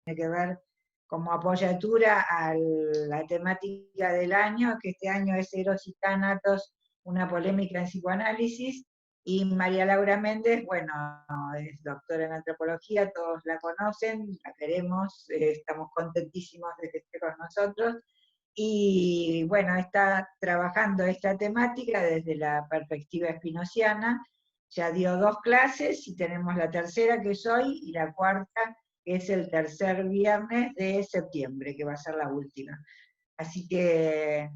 que ver como apoyatura a la temática del año, que este año es Eros y Tánatos, una polémica en psicoanálisis, y María Laura Méndez, bueno, es doctora en antropología, todos la conocen, la queremos, estamos contentísimos de que esté con nosotros, y bueno, está trabajando esta temática desde la perspectiva espinociana, ya dio 2 clases, y tenemos la tercera que es hoy, y la cuarta que es el tercer viernes de septiembre, que va a ser la última. Así que,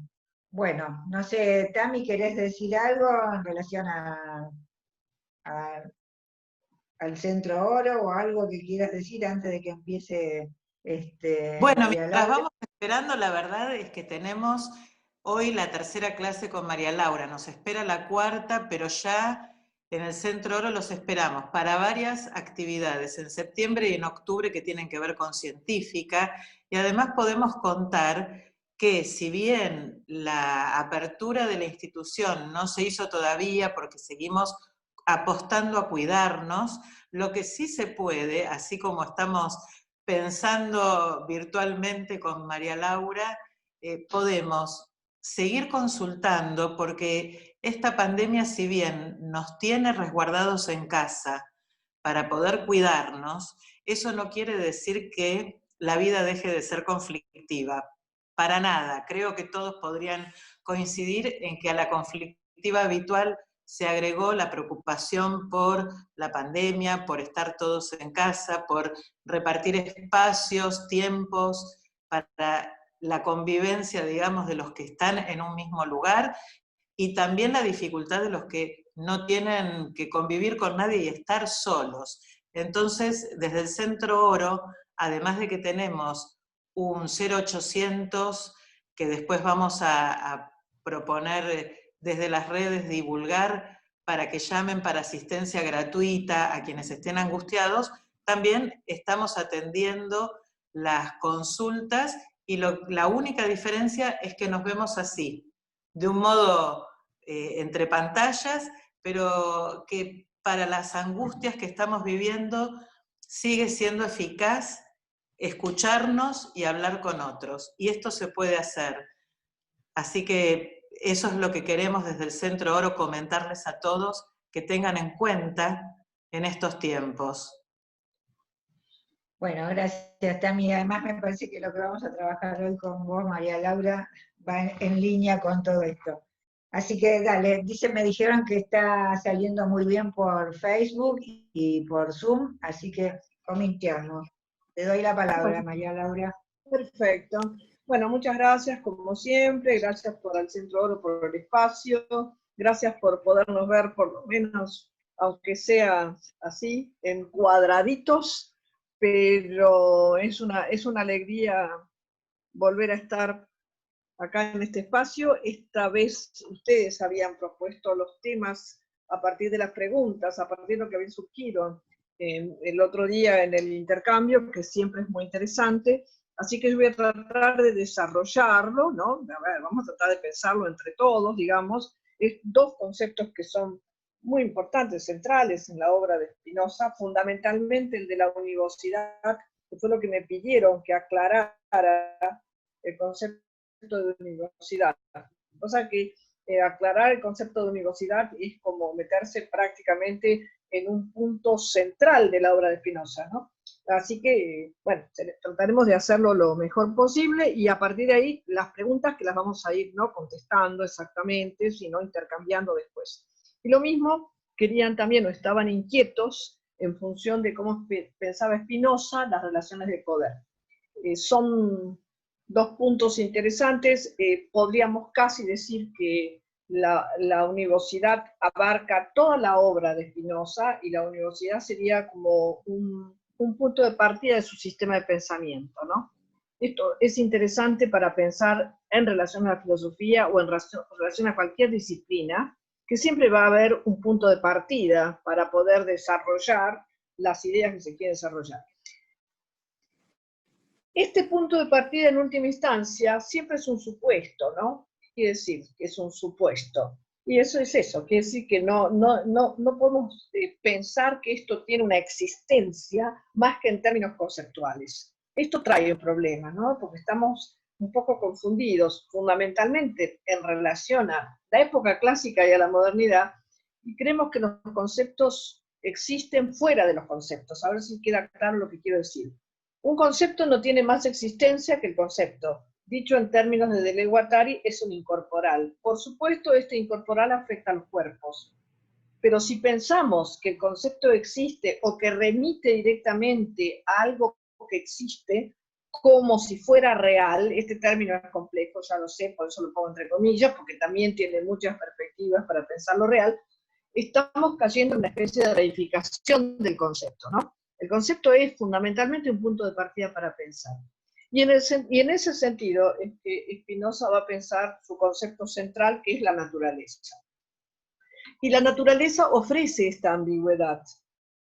bueno, no sé, Tami, ¿querés decir algo en relación a- al Centro Oro o algo que quieras decir antes de que empiece Bueno, María mientras Laura? vamos esperando, la verdad es que tenemos hoy la tercera clase con María Laura, nos espera la cuarta, pero ya en el Centro Oro los esperamos para varias actividades en septiembre y en octubre que tienen que ver con científica, y además podemos contar que si bien la apertura de la institución no se hizo todavía porque seguimos apostando a cuidarnos, lo que sí se puede, así como estamos pensando virtualmente con María Laura, podemos seguir consultando porque esta pandemia, si bien nos tiene resguardados en casa para poder cuidarnos, eso no quiere decir que la vida deje de ser conflictiva. Para nada. Creo que todos podrían coincidir en que a la conflictiva habitual se agregó la preocupación por la pandemia, por estar todos en casa, por repartir espacios, tiempos para la convivencia, digamos, de los que están en un mismo lugar, y también la dificultad de los que no tienen que convivir con nadie y estar solos. Entonces, desde el Centro Oro, además de que tenemos un 0800 que después vamos a proponer desde las redes, divulgar para que llamen para asistencia gratuita a quienes estén angustiados, también estamos atendiendo las consultas, y la única diferencia es que nos vemos así, de un modo entre pantallas, pero que para las angustias que estamos viviendo sigue siendo eficaz escucharnos y hablar con otros. Y esto se puede hacer. Así que eso es lo que queremos desde el Centro Oro comentarles a todos, que tengan en cuenta en estos tiempos. Bueno, gracias, Tami. Además me parece que lo que vamos a trabajar hoy con vos, María Laura, va en línea con todo esto. Así que dale, me dijeron que está saliendo muy bien por Facebook y por Zoom, así que comintiamos. Te doy la palabra, María Laura. Perfecto. Bueno, muchas gracias como siempre, gracias por el Centro Oro, por el espacio, gracias por podernos ver por lo menos, aunque sea así, en cuadraditos, pero es una alegría volver a estar acá en este espacio. Esta vez ustedes habían propuesto los temas a partir de las preguntas, a partir de lo que habían surgido el otro día en el intercambio, que siempre es muy interesante. Así que yo voy a tratar de desarrollarlo, ¿no? A ver, vamos a tratar de pensarlo entre todos, digamos. Es 2 conceptos que son muy importantes, centrales en la obra de Spinoza, fundamentalmente el de la univocidad, que fue lo que me pidieron que aclarara el concepto de univocidad. O sea que aclarar el concepto de univocidad es como meterse prácticamente en un punto central de la obra de Spinoza, ¿no? Así que, bueno, trataremos de hacerlo lo mejor posible, y a partir de ahí las preguntas que las vamos a ir no contestando exactamente, sino intercambiando después. Y lo mismo querían también, o estaban inquietos en función de cómo pensaba Spinoza las relaciones de poder. Son 2 puntos interesantes. Podríamos casi decir que la univocidad abarca toda la obra de Spinoza, y la univocidad sería como un punto de partida de su sistema de pensamiento, ¿no? Esto es interesante para pensar en relación a la filosofía o en relación a cualquier disciplina, que siempre va a haber un punto de partida para poder desarrollar las ideas que se quieren desarrollar. Este punto de partida en última instancia siempre es un supuesto, ¿no? Quiere decir que es un supuesto. Y eso es eso, quiere decir que no podemos pensar que esto tiene una existencia más que en términos conceptuales. Esto trae problemas, ¿no? Porque estamos un poco confundidos, fundamentalmente en relación a la época clásica y a la modernidad, y creemos que los conceptos existen fuera de los conceptos. A ver si queda claro lo que quiero decir. Un concepto no tiene más existencia que el concepto. Dicho en términos de Deleuze Guattari, es un incorporal. Por supuesto, este incorporal afecta a los cuerpos. Pero si pensamos que el concepto existe o que remite directamente a algo que existe, como si fuera real, este término es complejo, ya lo sé, por eso lo pongo entre comillas, porque también tiene muchas perspectivas para pensar lo real, estamos cayendo en una especie de reificación del concepto, ¿no? El concepto es fundamentalmente un punto de partida para pensar. Y en ese sentido, Spinoza va a pensar su concepto central, que es la naturaleza. Y la naturaleza ofrece esta ambigüedad,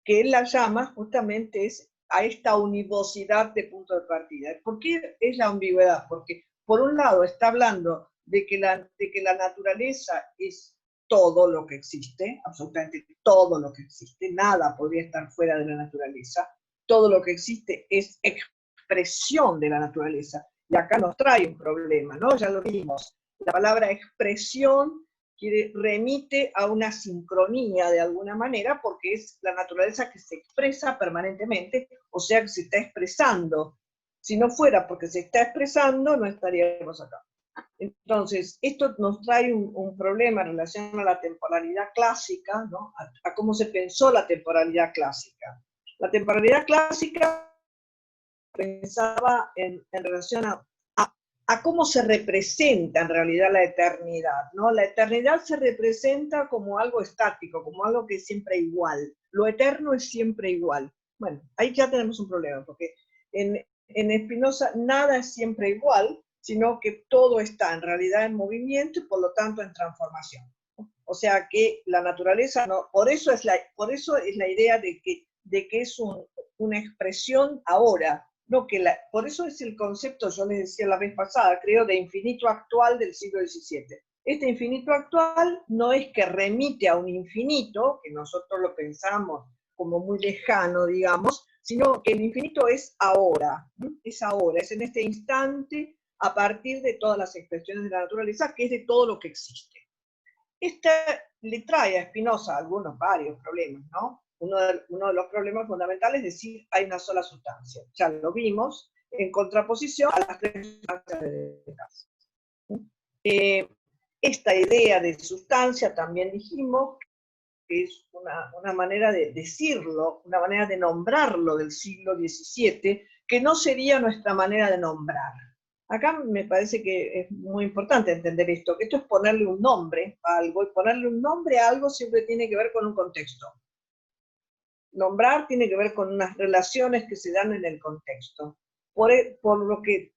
que él la llama justamente a esta univocidad de punto de partida. ¿Por qué es la ambigüedad? Porque por un lado está hablando de que la naturaleza es todo lo que existe, absolutamente todo lo que existe, nada podría estar fuera de la naturaleza, todo lo que existe es expresión de la naturaleza. Y acá nos trae un problema, ¿no? Ya lo vimos. La palabra expresión remite a una sincronía de alguna manera, porque es la naturaleza que se expresa permanentemente, o sea que se está expresando. Si no fuera porque se está expresando, no estaríamos acá. Entonces, esto nos trae un problema en relación a la temporalidad clásica, ¿no? A cómo se pensó la temporalidad clásica. La temporalidad clásica pensaba en relación a cómo se representa en realidad la eternidad, ¿no? La eternidad se representa como algo estático, como algo que es siempre igual. Lo eterno es siempre igual. Bueno, ahí ya tenemos un problema, porque en Spinoza nada es siempre igual, sino que todo está en realidad en movimiento y por lo tanto en transformación. O sea que la naturaleza, no, por eso es la idea de que es una expresión ahora. No, por eso es el concepto, yo les decía la vez pasada, creo, de infinito actual del siglo XVII. Este infinito actual no es que remite a un infinito, que nosotros lo pensamos como muy lejano, digamos, sino que el infinito es ahora, es en este instante, a partir de todas las expresiones de la naturaleza, que es de todo lo que existe. Esta le trae a Spinoza varios problemas, ¿no? Uno de los problemas fundamentales es decir, hay una sola sustancia. Ya lo vimos, en contraposición a las tres sustancias de Descartes. Esta idea de sustancia también dijimos que es una manera de decirlo, una manera de nombrarlo del siglo XVII, que no sería nuestra manera de nombrar. Acá me parece que es muy importante entender esto, que esto es ponerle un nombre a algo, y ponerle un nombre a algo siempre tiene que ver con un contexto. Nombrar tiene que ver con unas relaciones que se dan en el contexto. Por lo que,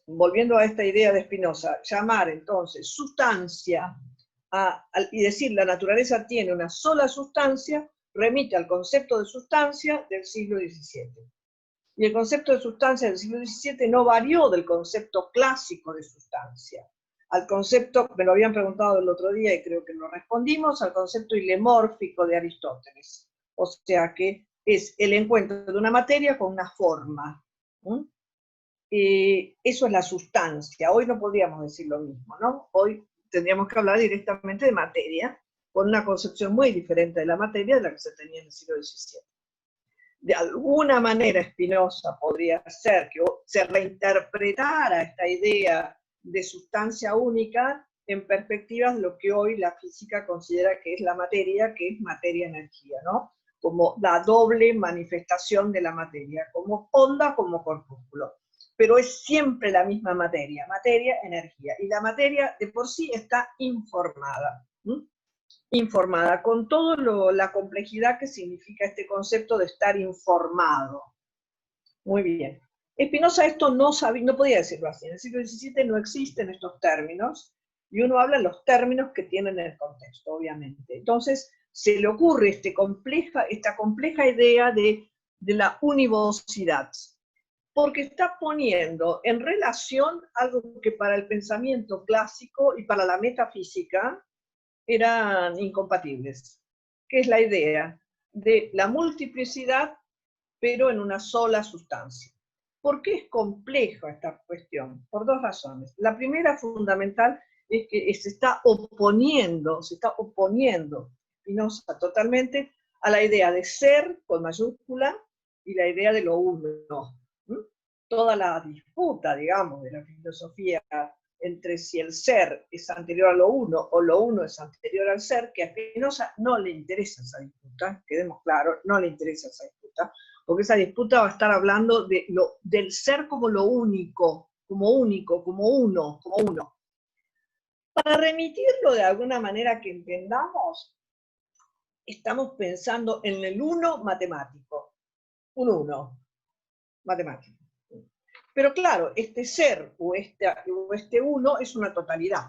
volviendo a esta idea de Spinoza, llamar entonces sustancia y decir la naturaleza tiene una sola sustancia, remite al concepto de sustancia del siglo XVII. Y el concepto de sustancia del siglo XVII no varió del concepto clásico de sustancia. Al concepto, me lo habían preguntado el otro día y creo que lo respondimos, al concepto ilemórfico de Aristóteles. O sea que es el encuentro de una materia con una forma. Eso es la sustancia. Hoy no podríamos decir lo mismo, ¿no? Hoy tendríamos que hablar directamente de materia, con una concepción muy diferente de la materia de la que se tenía en el siglo XVII. De alguna manera Spinoza podría ser que se reinterpretara esta idea de sustancia única en perspectivas de lo que hoy la física considera que es la materia, que es materia-energía, ¿no? Como la doble manifestación de la materia, como onda, como corpúsculo. Pero es siempre la misma materia, energía. Y la materia de por sí está informada. Informada, con toda la complejidad que significa este concepto de estar informado. Muy bien. Spinoza esto no podía decirlo así. En el siglo XVII no existen estos términos, y uno habla en los términos que tienen el contexto, obviamente. Entonces, se le ocurre esta compleja idea de la univocidad, porque está poniendo en relación algo que para el pensamiento clásico y para la metafísica eran incompatibles, que es la idea de la multiplicidad, pero en una sola sustancia. ¿Por qué es compleja esta cuestión? Por dos razones. La primera, fundamental, es que se está oponiendo Spinoza totalmente a la idea de ser con mayúscula y la idea de lo uno. Toda la disputa, digamos, de la filosofía entre si el ser es anterior a lo uno o lo uno es anterior al ser, que a Spinoza no le interesa esa disputa, quedemos claros, no le interesa esa disputa, porque esa disputa va a estar hablando del ser como lo único, como único, como uno, como uno. Para remitirlo de alguna manera que entendamos, estamos pensando en el uno matemático, un uno matemático. Pero claro, este ser o este uno es una totalidad.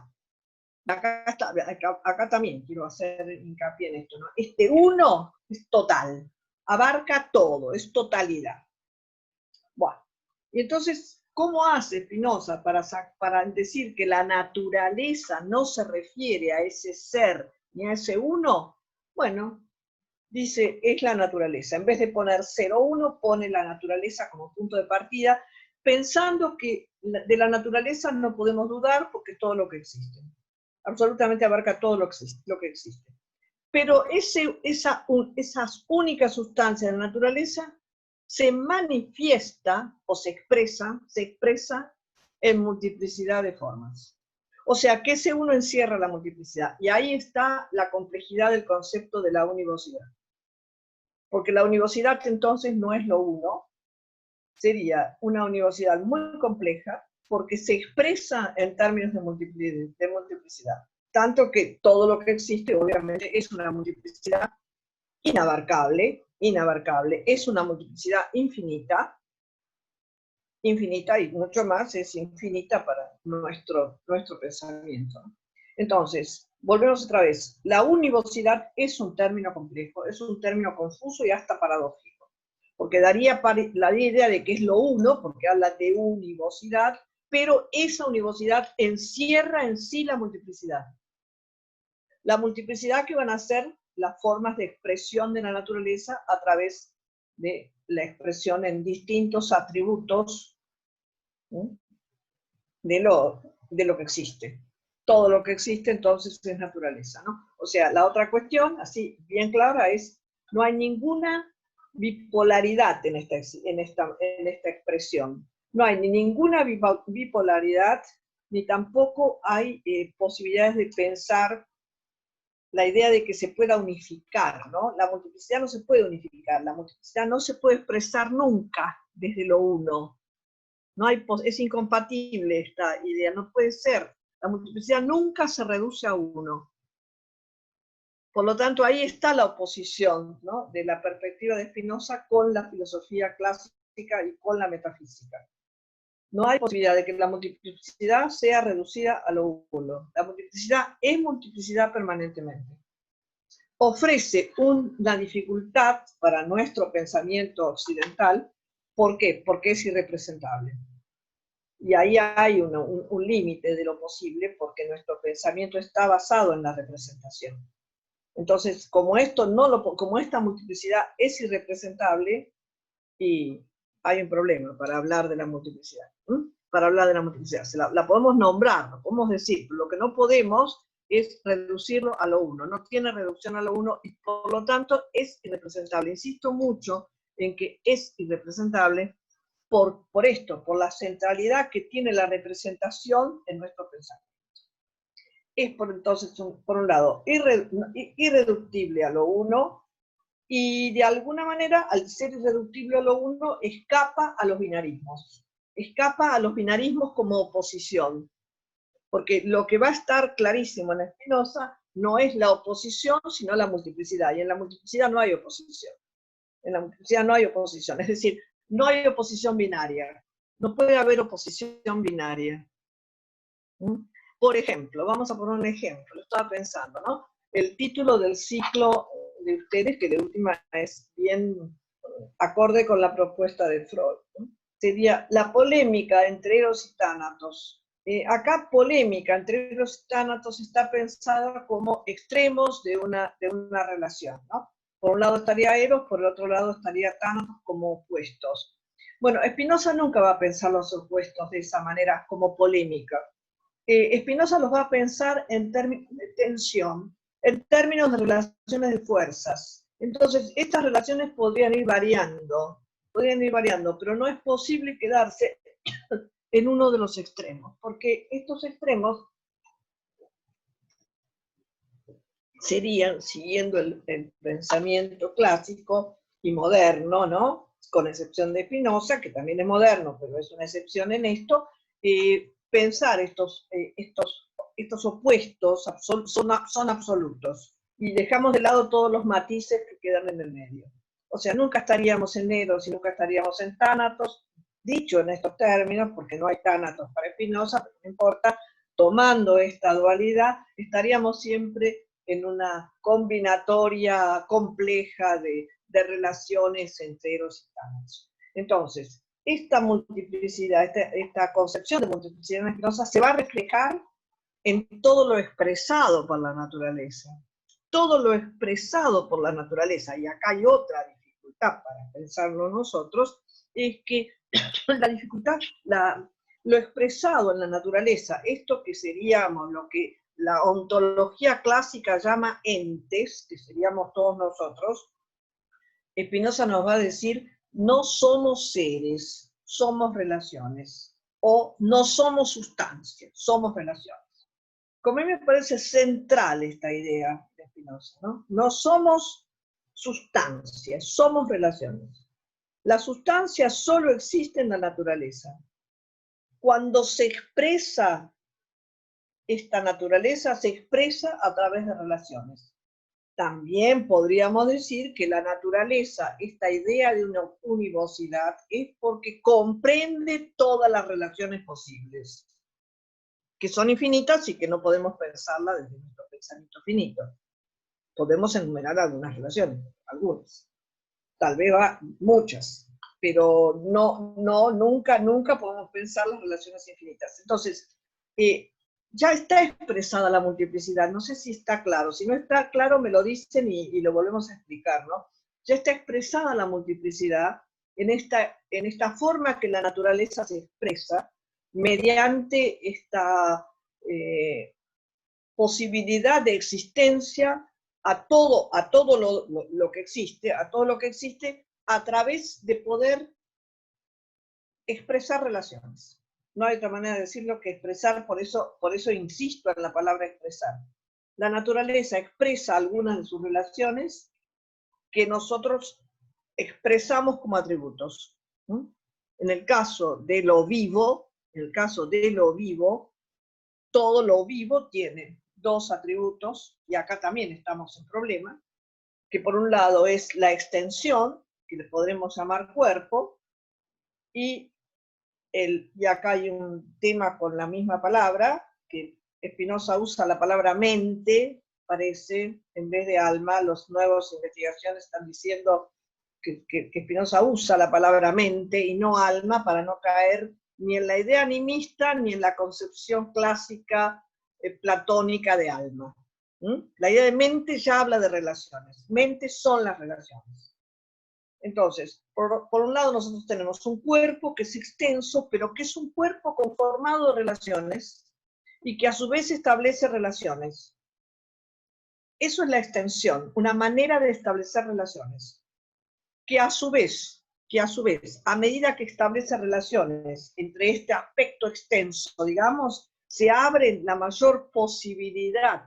Acá también quiero hacer hincapié en esto, ¿no? Este uno es total, abarca todo, es totalidad. Bueno, y entonces, ¿cómo hace Spinoza para decir que la naturaleza no se refiere a ese ser ni a ese uno? Bueno, dice, es la naturaleza. En vez de poner 0,1, pone la naturaleza como punto de partida, pensando que de la naturaleza no podemos dudar porque es todo lo que existe. Absolutamente abarca todo lo que existe. Pero esas únicas sustancias de la naturaleza se manifiesta o se expresa en multiplicidad de formas. O sea, que ese uno encierra la multiplicidad. Y ahí está la complejidad del concepto de la univocidad. Porque la univocidad entonces no es lo uno, sería una univocidad muy compleja porque se expresa en términos de multiplicidad. Tanto que todo lo que existe obviamente es una multiplicidad inabarcable, es una multiplicidad infinita y mucho más es infinita para nuestro pensamiento. Entonces, volvemos otra vez, la univocidad es un término complejo, es un término confuso y hasta paradójico, porque daría la idea de que es lo uno, porque habla de univocidad, pero esa univocidad encierra en sí la multiplicidad. La multiplicidad que van a ser las formas de expresión de la naturaleza a través de la expresión en distintos atributos, ¿sí?, de lo que existe. Todo lo que existe entonces es naturaleza, ¿no? O sea, la otra cuestión, así bien clara, es no hay ninguna bipolaridad en esta expresión. No hay ni ninguna bipolaridad, ni tampoco hay posibilidades de pensar la idea de que se pueda unificar, ¿no? La multiplicidad no se puede unificar, la multiplicidad no se puede expresar nunca desde lo uno. No hay, es incompatible esta idea, no puede ser. La multiplicidad nunca se reduce a uno. Por lo tanto, ahí está la oposición, ¿no?, de la perspectiva de Spinoza con la filosofía clásica y con la metafísica. No hay posibilidad de que la multiplicidad sea reducida a lo uno. La multiplicidad es multiplicidad permanentemente. Ofrece una dificultad para nuestro pensamiento occidental. ¿Por qué? Porque es irrepresentable. Y ahí hay un límite de lo posible, porque nuestro pensamiento está basado en la representación. Entonces, como esta multiplicidad es irrepresentable, y hay un problema para hablar de la multiplicidad. Para hablar de la multiplicidad, la podemos nombrar, lo podemos decir, pero lo que no podemos es reducirlo a lo uno. No tiene reducción a lo uno y por lo tanto es irrepresentable. Insisto mucho en que es irrepresentable por esto, por la centralidad que tiene la representación en nuestro pensamiento. Es entonces, por un lado, irreductible a lo uno, y de alguna manera, al ser irreductible a lo uno, escapa a los binarismos. Escapa a los binarismos como oposición. Porque lo que va a estar clarísimo en Spinoza no es la oposición, sino la multiplicidad. Y en la multiplicidad no hay oposición. En la multiplicidad no hay oposición. Es decir, no hay oposición binaria. No puede haber oposición binaria. Por ejemplo, vamos a poner un ejemplo. Lo estaba pensando, ¿no? El título del ciclo de ustedes, que de última es bien acorde con la propuesta de Freud, ¿no?, sería la polémica entre Eros y Tánatos. Acá polémica entre Eros y Tánatos está pensada como extremos de una relación, ¿no? Por un lado estaría Eros, por el otro lado estaría Tánatos como opuestos. Bueno, Spinoza nunca va a pensar los opuestos de esa manera como polémica. Spinoza los va a pensar en términos de tensión, en términos de relaciones de fuerzas. Entonces, estas relaciones podrían ir variando, pero no es posible quedarse en uno de los extremos, porque estos extremos serían, siguiendo el pensamiento clásico y moderno, ¿no? Con excepción de Spinoza, que también es moderno, pero es una excepción en esto, pensar estos opuestos son absolutos, y dejamos de lado todos los matices que quedan en el medio. O sea, nunca estaríamos en Eros y nunca estaríamos en Tánatos, dicho en estos términos, porque no hay Tánatos para Spinoza, pero no importa, tomando esta dualidad, estaríamos siempre en una combinatoria compleja de relaciones entre Eros y Tánatos. Entonces, esta multiplicidad, esta concepción de multiplicidad en Spinoza se va a reflejar en todo lo expresado por la naturaleza. Todo lo expresado por la naturaleza, y acá hay otra dificultad para pensarlo nosotros, es que la dificultad, lo expresado en la naturaleza, esto que seríamos lo que la ontología clásica llama entes, que seríamos todos nosotros, Spinoza nos va a decir, no somos seres, somos relaciones, o no somos sustancias, somos relaciones. Como a mí me parece central esta idea de Spinoza, ¿no? No somos sustancias, somos relaciones. La sustancia solo existe en la naturaleza. Cuando se expresa esta naturaleza, se expresa a través de relaciones. También podríamos decir que la naturaleza, esta idea de una univocidad, es porque comprende todas las relaciones posibles, que son infinitas y que no podemos pensarla desde nuestro pensamiento finito. Podemos enumerar algunas relaciones, algunas. Tal vez muchas, pero nunca podemos pensar las relaciones infinitas. Entonces, ya está expresada la multiplicidad, no sé si está claro, si no está claro me lo dicen y lo volvemos a explicar, ¿no? Ya está expresada la multiplicidad en esta forma que la naturaleza se expresa mediante esta posibilidad de existencia a todo lo que existe, a través de poder expresar relaciones. No hay otra manera de decirlo que expresar, por eso insisto en la palabra expresar. La naturaleza expresa algunas de sus relaciones que nosotros expresamos como atributos. En el caso de lo vivo, todo lo vivo tiene dos atributos, y acá también estamos en problema, que por un lado es la extensión, que le podremos llamar cuerpo, y acá hay un tema con la misma palabra, que Spinoza usa la palabra mente, parece, en vez de alma. Las nuevas investigaciones están diciendo que Spinoza usa la palabra mente y no alma para no caer ni en la idea animista ni en la concepción clásica platónica de alma. La idea de mente ya habla de relaciones. Mente son las relaciones. Entonces, por un lado nosotros tenemos un cuerpo que es extenso, pero que es un cuerpo conformado de relaciones y que a su vez establece relaciones. Eso es la extensión, una manera de establecer relaciones. Que a su vez, a medida que establece relaciones entre este aspecto extenso, digamos, se abre la mayor posibilidad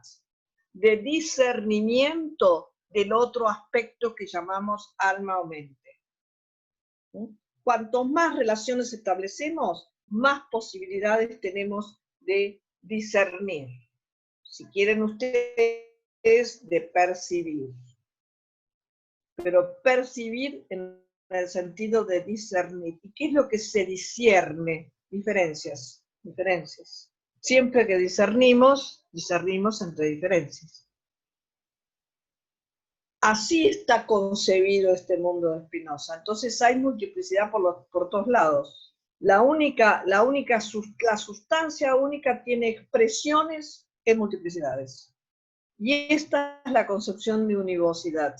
de discernimiento del otro aspecto que llamamos alma o mente. Cuanto más relaciones establecemos, más posibilidades tenemos de discernir. Si quieren ustedes, de percibir. Pero percibir en el sentido de discernir. ¿Y qué es lo que se discierne? Diferencias. Siempre que discernimos entre diferencias. Así está concebido este mundo de Spinoza. Entonces hay multiplicidad por todos lados. La sustancia única tiene expresiones en multiplicidades. Y esta es la concepción de univocidad.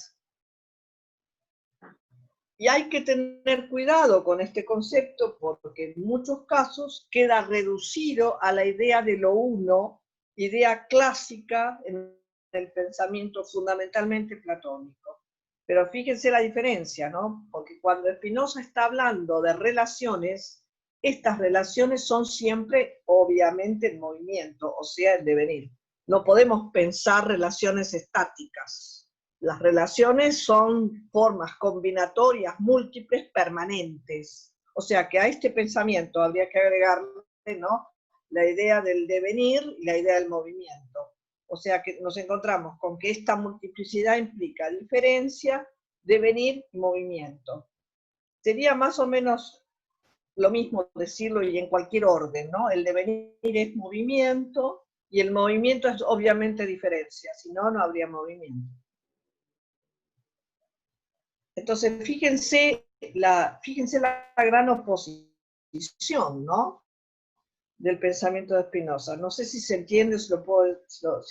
Y hay que tener cuidado con este concepto porque en muchos casos queda reducido a la idea de lo uno, idea clásica en el pensamiento fundamentalmente platónico. Pero fíjense la diferencia, ¿no? Porque cuando Spinoza está hablando de relaciones, estas relaciones son siempre, obviamente, en movimiento, o sea, en devenir. No podemos pensar relaciones estáticas. Las relaciones son formas combinatorias, múltiples, permanentes. O sea que a este pensamiento habría que agregarle, ¿no?, la idea del devenir y la idea del movimiento. O sea que nos encontramos con que esta multiplicidad implica diferencia, devenir y movimiento. Sería más o menos lo mismo decirlo y en cualquier orden, ¿no? El devenir es movimiento y el movimiento es obviamente diferencia, si no, no habría movimiento. Entonces, fíjense la gran oposición, ¿no?, del pensamiento de Spinoza. No sé si se entiende, si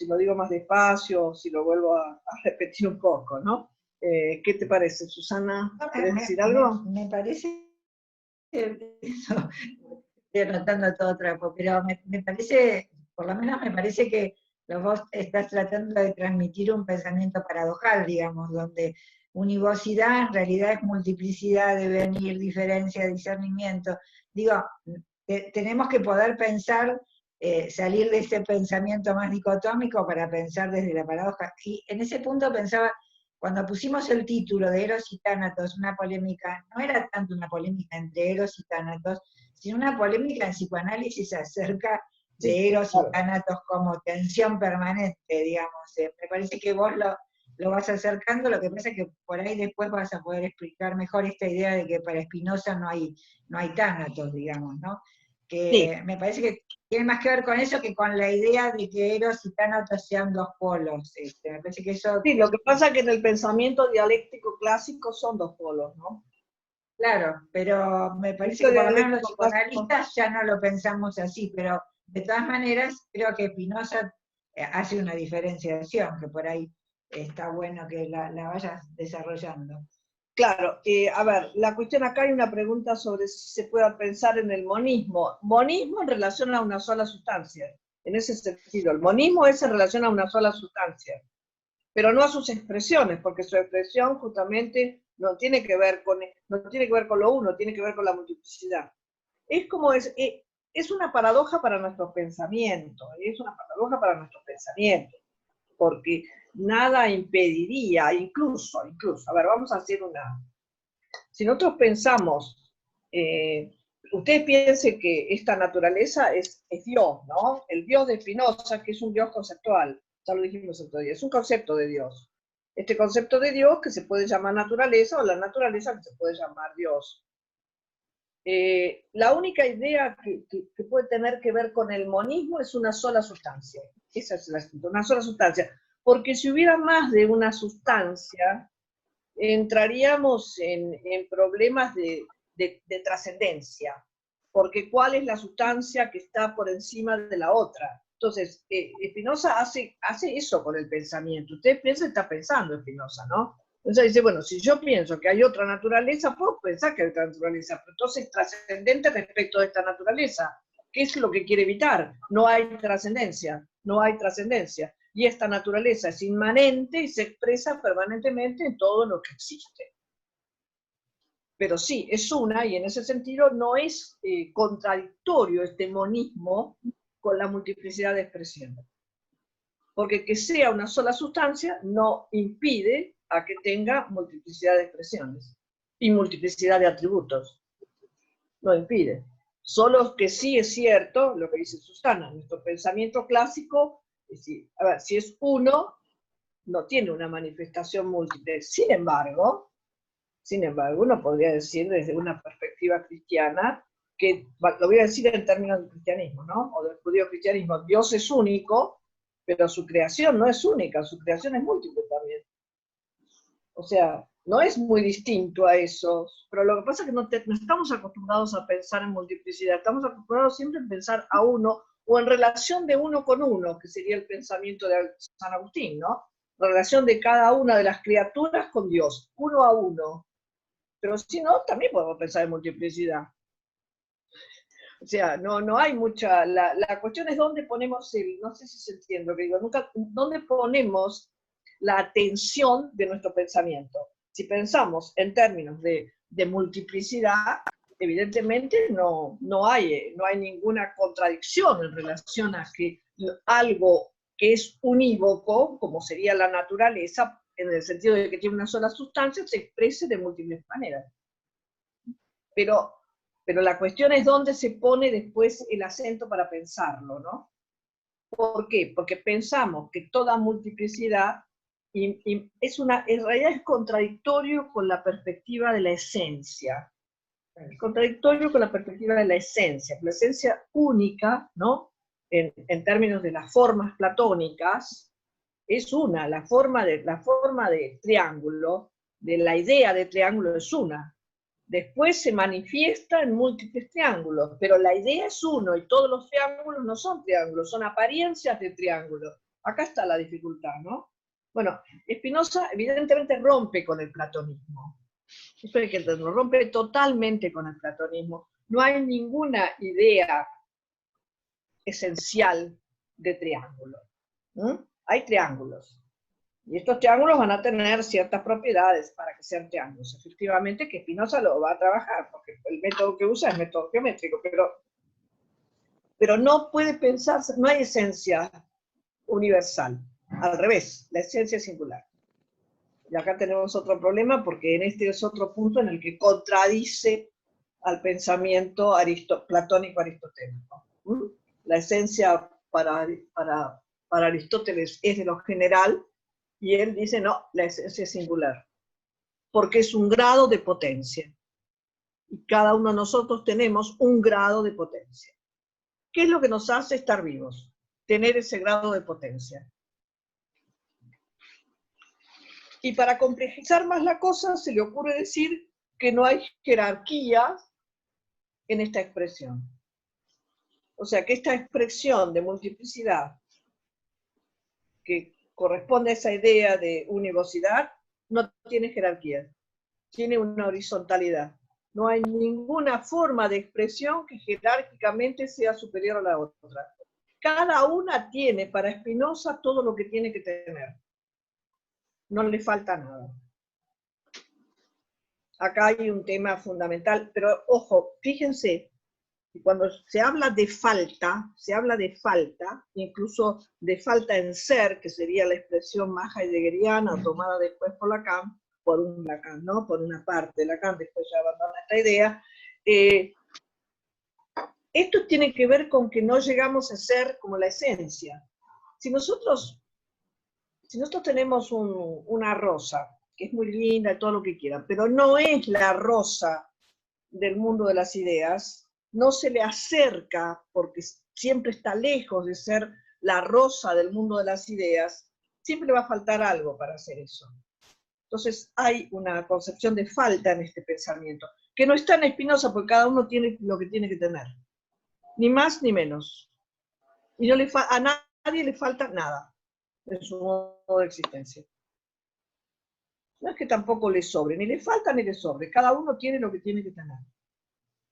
lo digo más despacio, si lo vuelvo a repetir un poco, ¿no? ¿Qué te parece, Susana? ¿Querés decir algo? Me parece, estoy anotando todo trapo, pero me parece, por lo menos me parece que vos estás tratando de transmitir un pensamiento paradojal, digamos, donde univocidad en realidad es multiplicidad, devenir, diferencia, discernimiento. Digo, tenemos que poder pensar, salir de ese pensamiento más dicotómico para pensar desde la paradoja. Y en ese punto pensaba, cuando pusimos el título de Eros y Tánatos, una polémica, no era tanto una polémica entre Eros y Tánatos, sino una polémica en psicoanálisis acerca de Eros y Tánatos como tensión permanente, digamos. Me parece que vos lo vas acercando, lo que pasa es que por ahí después vas a poder explicar mejor esta idea de que para Spinoza no hay tánatos, digamos, ¿no? Que Sí. me parece que tiene más que ver con eso que con la idea de que Eros y Tánatos sean dos polos. Me parece que eso... Sí, lo que pasa es que en el pensamiento dialéctico clásico son dos polos, ¿no? Claro, pero me parece que por lo menos los psicoanalistas ya no lo pensamos así, pero de todas maneras creo que Spinoza hace una diferenciación, que por ahí está bueno que la vayas desarrollando. Claro, a ver, la cuestión acá hay una pregunta sobre si se puede pensar en el monismo. Monismo en relación a una sola sustancia, en ese sentido. El monismo es en relación a una sola sustancia, pero no a sus expresiones, porque su expresión justamente no tiene que ver con lo uno, tiene que ver con la multiplicidad. Es como es una paradoja para nuestros pensamientos, porque nada impediría, incluso, a ver, vamos a hacer si nosotros pensamos, ustedes piensen que esta naturaleza es Dios, ¿no? El Dios de Spinoza, que es un Dios conceptual, ya lo dijimos otro día, es un concepto de Dios. Este concepto de Dios que se puede llamar naturaleza, o la naturaleza que se puede llamar Dios. La única idea que puede tener que ver con el monismo es una sola sustancia. Esa es una sola sustancia. Porque si hubiera más de una sustancia, entraríamos en problemas de trascendencia. Porque ¿cuál es la sustancia que está por encima de la otra? Entonces, Spinoza hace eso con el pensamiento. Ustedes piensan, está pensando Spinoza, ¿no? Entonces dice, bueno, si yo pienso que hay otra naturaleza, puedo pensar que hay otra naturaleza, pero entonces trascendente respecto de esta naturaleza. ¿Qué es lo que quiere evitar? No hay trascendencia, y esta naturaleza es inmanente y se expresa permanentemente en todo lo que existe. Pero sí, es una, y en ese sentido no es contradictorio este monismo con la multiplicidad de expresiones. Porque que sea una sola sustancia no impide a que tenga multiplicidad de expresiones y multiplicidad de atributos. No impide. Solo que sí es cierto lo que dice Susana, nuestro pensamiento clásico, es decir, a ver, si es uno, no tiene una manifestación múltiple. Sin embargo, uno podría decir desde una perspectiva cristiana, que lo voy a decir en términos del cristianismo, ¿no? O del judío-cristianismo, Dios es único, pero su creación no es única, su creación es múltiple también. O sea, no es muy distinto a eso, pero lo que pasa es que no estamos acostumbrados a pensar en multiplicidad, estamos acostumbrados siempre a pensar a uno, o en relación de uno con uno, que sería el pensamiento de San Agustín, ¿no? La relación de cada una de las criaturas con Dios, uno a uno. Pero si no, también podemos pensar en multiplicidad. O sea, no hay mucha, la cuestión es dónde ponemos no sé si se entiende, pero digo, dónde ponemos la atención de nuestro pensamiento. Si pensamos en términos de multiplicidad, evidentemente no hay ninguna contradicción en relación a que algo que es unívoco, como sería la naturaleza, en el sentido de que tiene una sola sustancia, se exprese de múltiples maneras. Pero la cuestión es dónde se pone después el acento para pensarlo, ¿no? ¿Por qué? Porque pensamos que toda multiplicidad en realidad es contradictorio con la perspectiva de la esencia. Es contradictorio con la perspectiva de la esencia única, ¿no? En términos de las formas platónicas, es una, la forma de triángulo, de la idea de triángulo es una. Después se manifiesta en múltiples triángulos, pero la idea es uno y todos los triángulos no son triángulos, son apariencias de triángulos. Acá está la dificultad, ¿no? Bueno, Spinoza evidentemente rompe con el platonismo. Esto hay que entenderlo, rompe totalmente con el platonismo. No hay ninguna idea esencial de triángulo. Hay triángulos. Y estos triángulos van a tener ciertas propiedades para que sean triángulos. Efectivamente que Spinoza lo va a trabajar, porque el método que usa es método geométrico, pero no puede pensarse, no hay esencia universal. Al revés, la esencia es singular. Y acá tenemos otro problema, porque en este es otro punto en el que contradice al pensamiento platónico aristotélico. La esencia para Aristóteles es de lo general, y él dice, no, la esencia es singular, porque es un grado de potencia. Y cada uno de nosotros tenemos un grado de potencia. ¿Qué es lo que nos hace estar vivos? Tener ese grado de potencia. Y para complejizar más la cosa, se le ocurre decir que no hay jerarquía en esta expresión. O sea, que esta expresión de multiplicidad, que corresponde a esa idea de univocidad, no tiene jerarquía, tiene una horizontalidad. No hay ninguna forma de expresión que jerárquicamente sea superior a la otra. Cada una tiene para Spinoza todo lo que tiene que tener. No le falta nada. Acá hay un tema fundamental, pero ojo, fíjense, cuando se habla de falta, incluso de falta en ser, que sería la expresión más heideggeriana, tomada después por Lacan, ¿no? Por una parte de Lacan, después ya abandona esta idea. Esto tiene que ver con que no llegamos a ser como la esencia. Si nosotros tenemos una rosa, que es muy linda y todo lo que quieran, pero no es la rosa del mundo de las ideas, no se le acerca porque siempre está lejos de ser la rosa del mundo de las ideas, siempre le va a faltar algo para hacer eso. Entonces hay una concepción de falta en este pensamiento, que no está en Spinoza porque cada uno tiene lo que tiene que tener, ni más ni menos. Y no a nadie le falta nada en su modo de existencia. No es que tampoco le sobre, ni le falta ni le sobre, cada uno tiene lo que tiene que tener.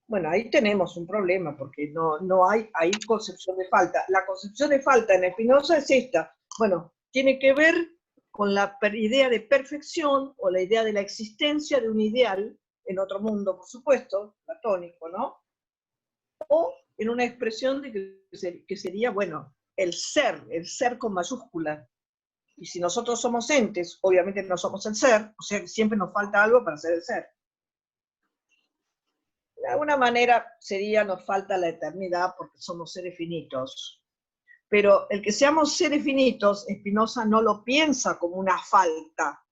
Bueno, ahí tenemos un problema, porque no hay concepción de falta. La concepción de falta en Spinoza es esta. Bueno, tiene que ver con la idea de perfección, o la idea de la existencia de un ideal, en otro mundo, por supuesto, platónico, ¿no? O en una expresión de que sería, bueno, el ser con mayúscula. Y si nosotros somos entes, obviamente no somos el ser, o sea que siempre nos falta algo para ser el ser. De alguna manera nos falta la eternidad porque somos seres finitos. Pero el que seamos seres finitos, Spinoza no lo piensa como una falta.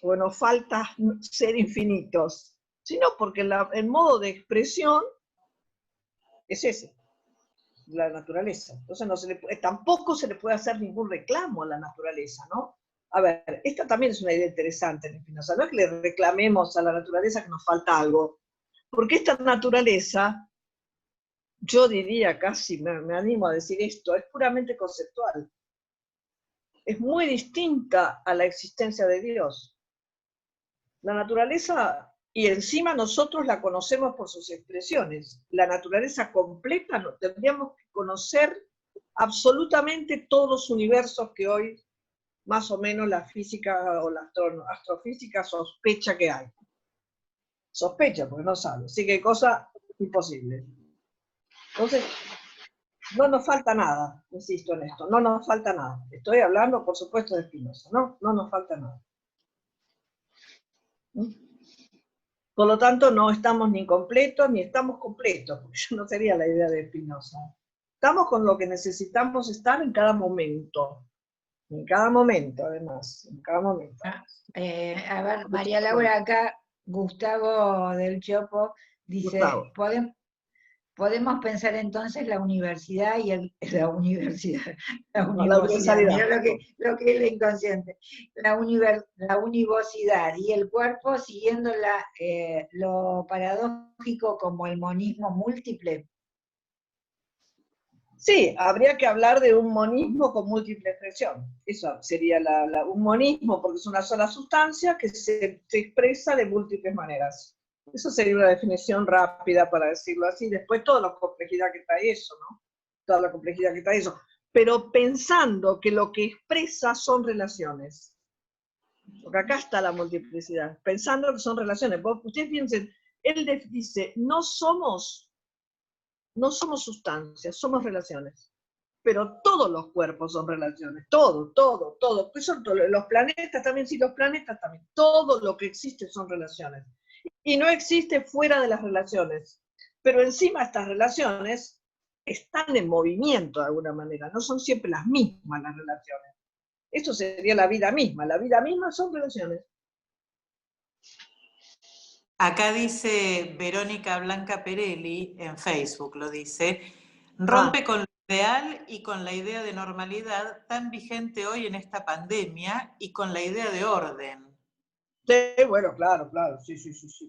O nos falta ser infinitos. Sino porque el modo de expresión es ese, la naturaleza. Entonces tampoco se le puede hacer ningún reclamo a la naturaleza, ¿no? A ver, esta también es una idea interesante en Spinoza. No es que le reclamemos a la naturaleza que nos falta algo. Porque esta naturaleza, yo diría casi, me animo a decir esto, es puramente conceptual. Es muy distinta a la existencia de Dios. La naturaleza, y encima nosotros la conocemos por sus expresiones. La naturaleza completa, tendríamos que conocer absolutamente todos los universos que hoy más o menos la física o la astrofísica sospecha que hay. Sospecha, porque no sabe. Así que hay cosas imposibles. Entonces, no nos falta nada, insisto en esto, no nos falta nada. Estoy hablando, por supuesto, de Spinoza, no nos falta nada. Por lo tanto, no estamos ni completos, ni estamos completos, porque eso no sería la idea de Spinoza. Estamos con lo que necesitamos estar en cada momento. En cada momento, además, en cada momento. A ver, María Laura, acá Gustavo del Chopo dice, Gustavo. podemos pensar entonces la universidad y la universidad, la No, la universidad, universalidad. mira lo que es el inconsciente, la univocidad y el cuerpo siguiendo lo paradójico como el monismo múltiple. Sí, habría que hablar de un monismo con múltiple expresión. Eso sería un monismo, porque es una sola sustancia que se expresa de múltiples maneras. Eso sería una definición rápida para decirlo así. Después toda la complejidad que trae eso, ¿no? Toda la complejidad que trae eso. Pero pensando que lo que expresa son relaciones. Porque acá está la multiplicidad. Pensando que son relaciones. Ustedes piensen, él dice, no somos sustancias, somos relaciones. Pero todos los cuerpos son relaciones, todo. Pues son los planetas también, sí, los planetas también. Todo lo que existe son relaciones. Y no existe fuera de las relaciones. Pero encima estas relaciones están en movimiento de alguna manera, no son siempre las mismas las relaciones. Esto sería la vida misma son relaciones. Acá dice Verónica Blanca Perelli, en Facebook lo dice, rompe con lo ideal y con la idea de normalidad tan vigente hoy en esta pandemia y con la idea de orden. Sí, bueno, claro, sí,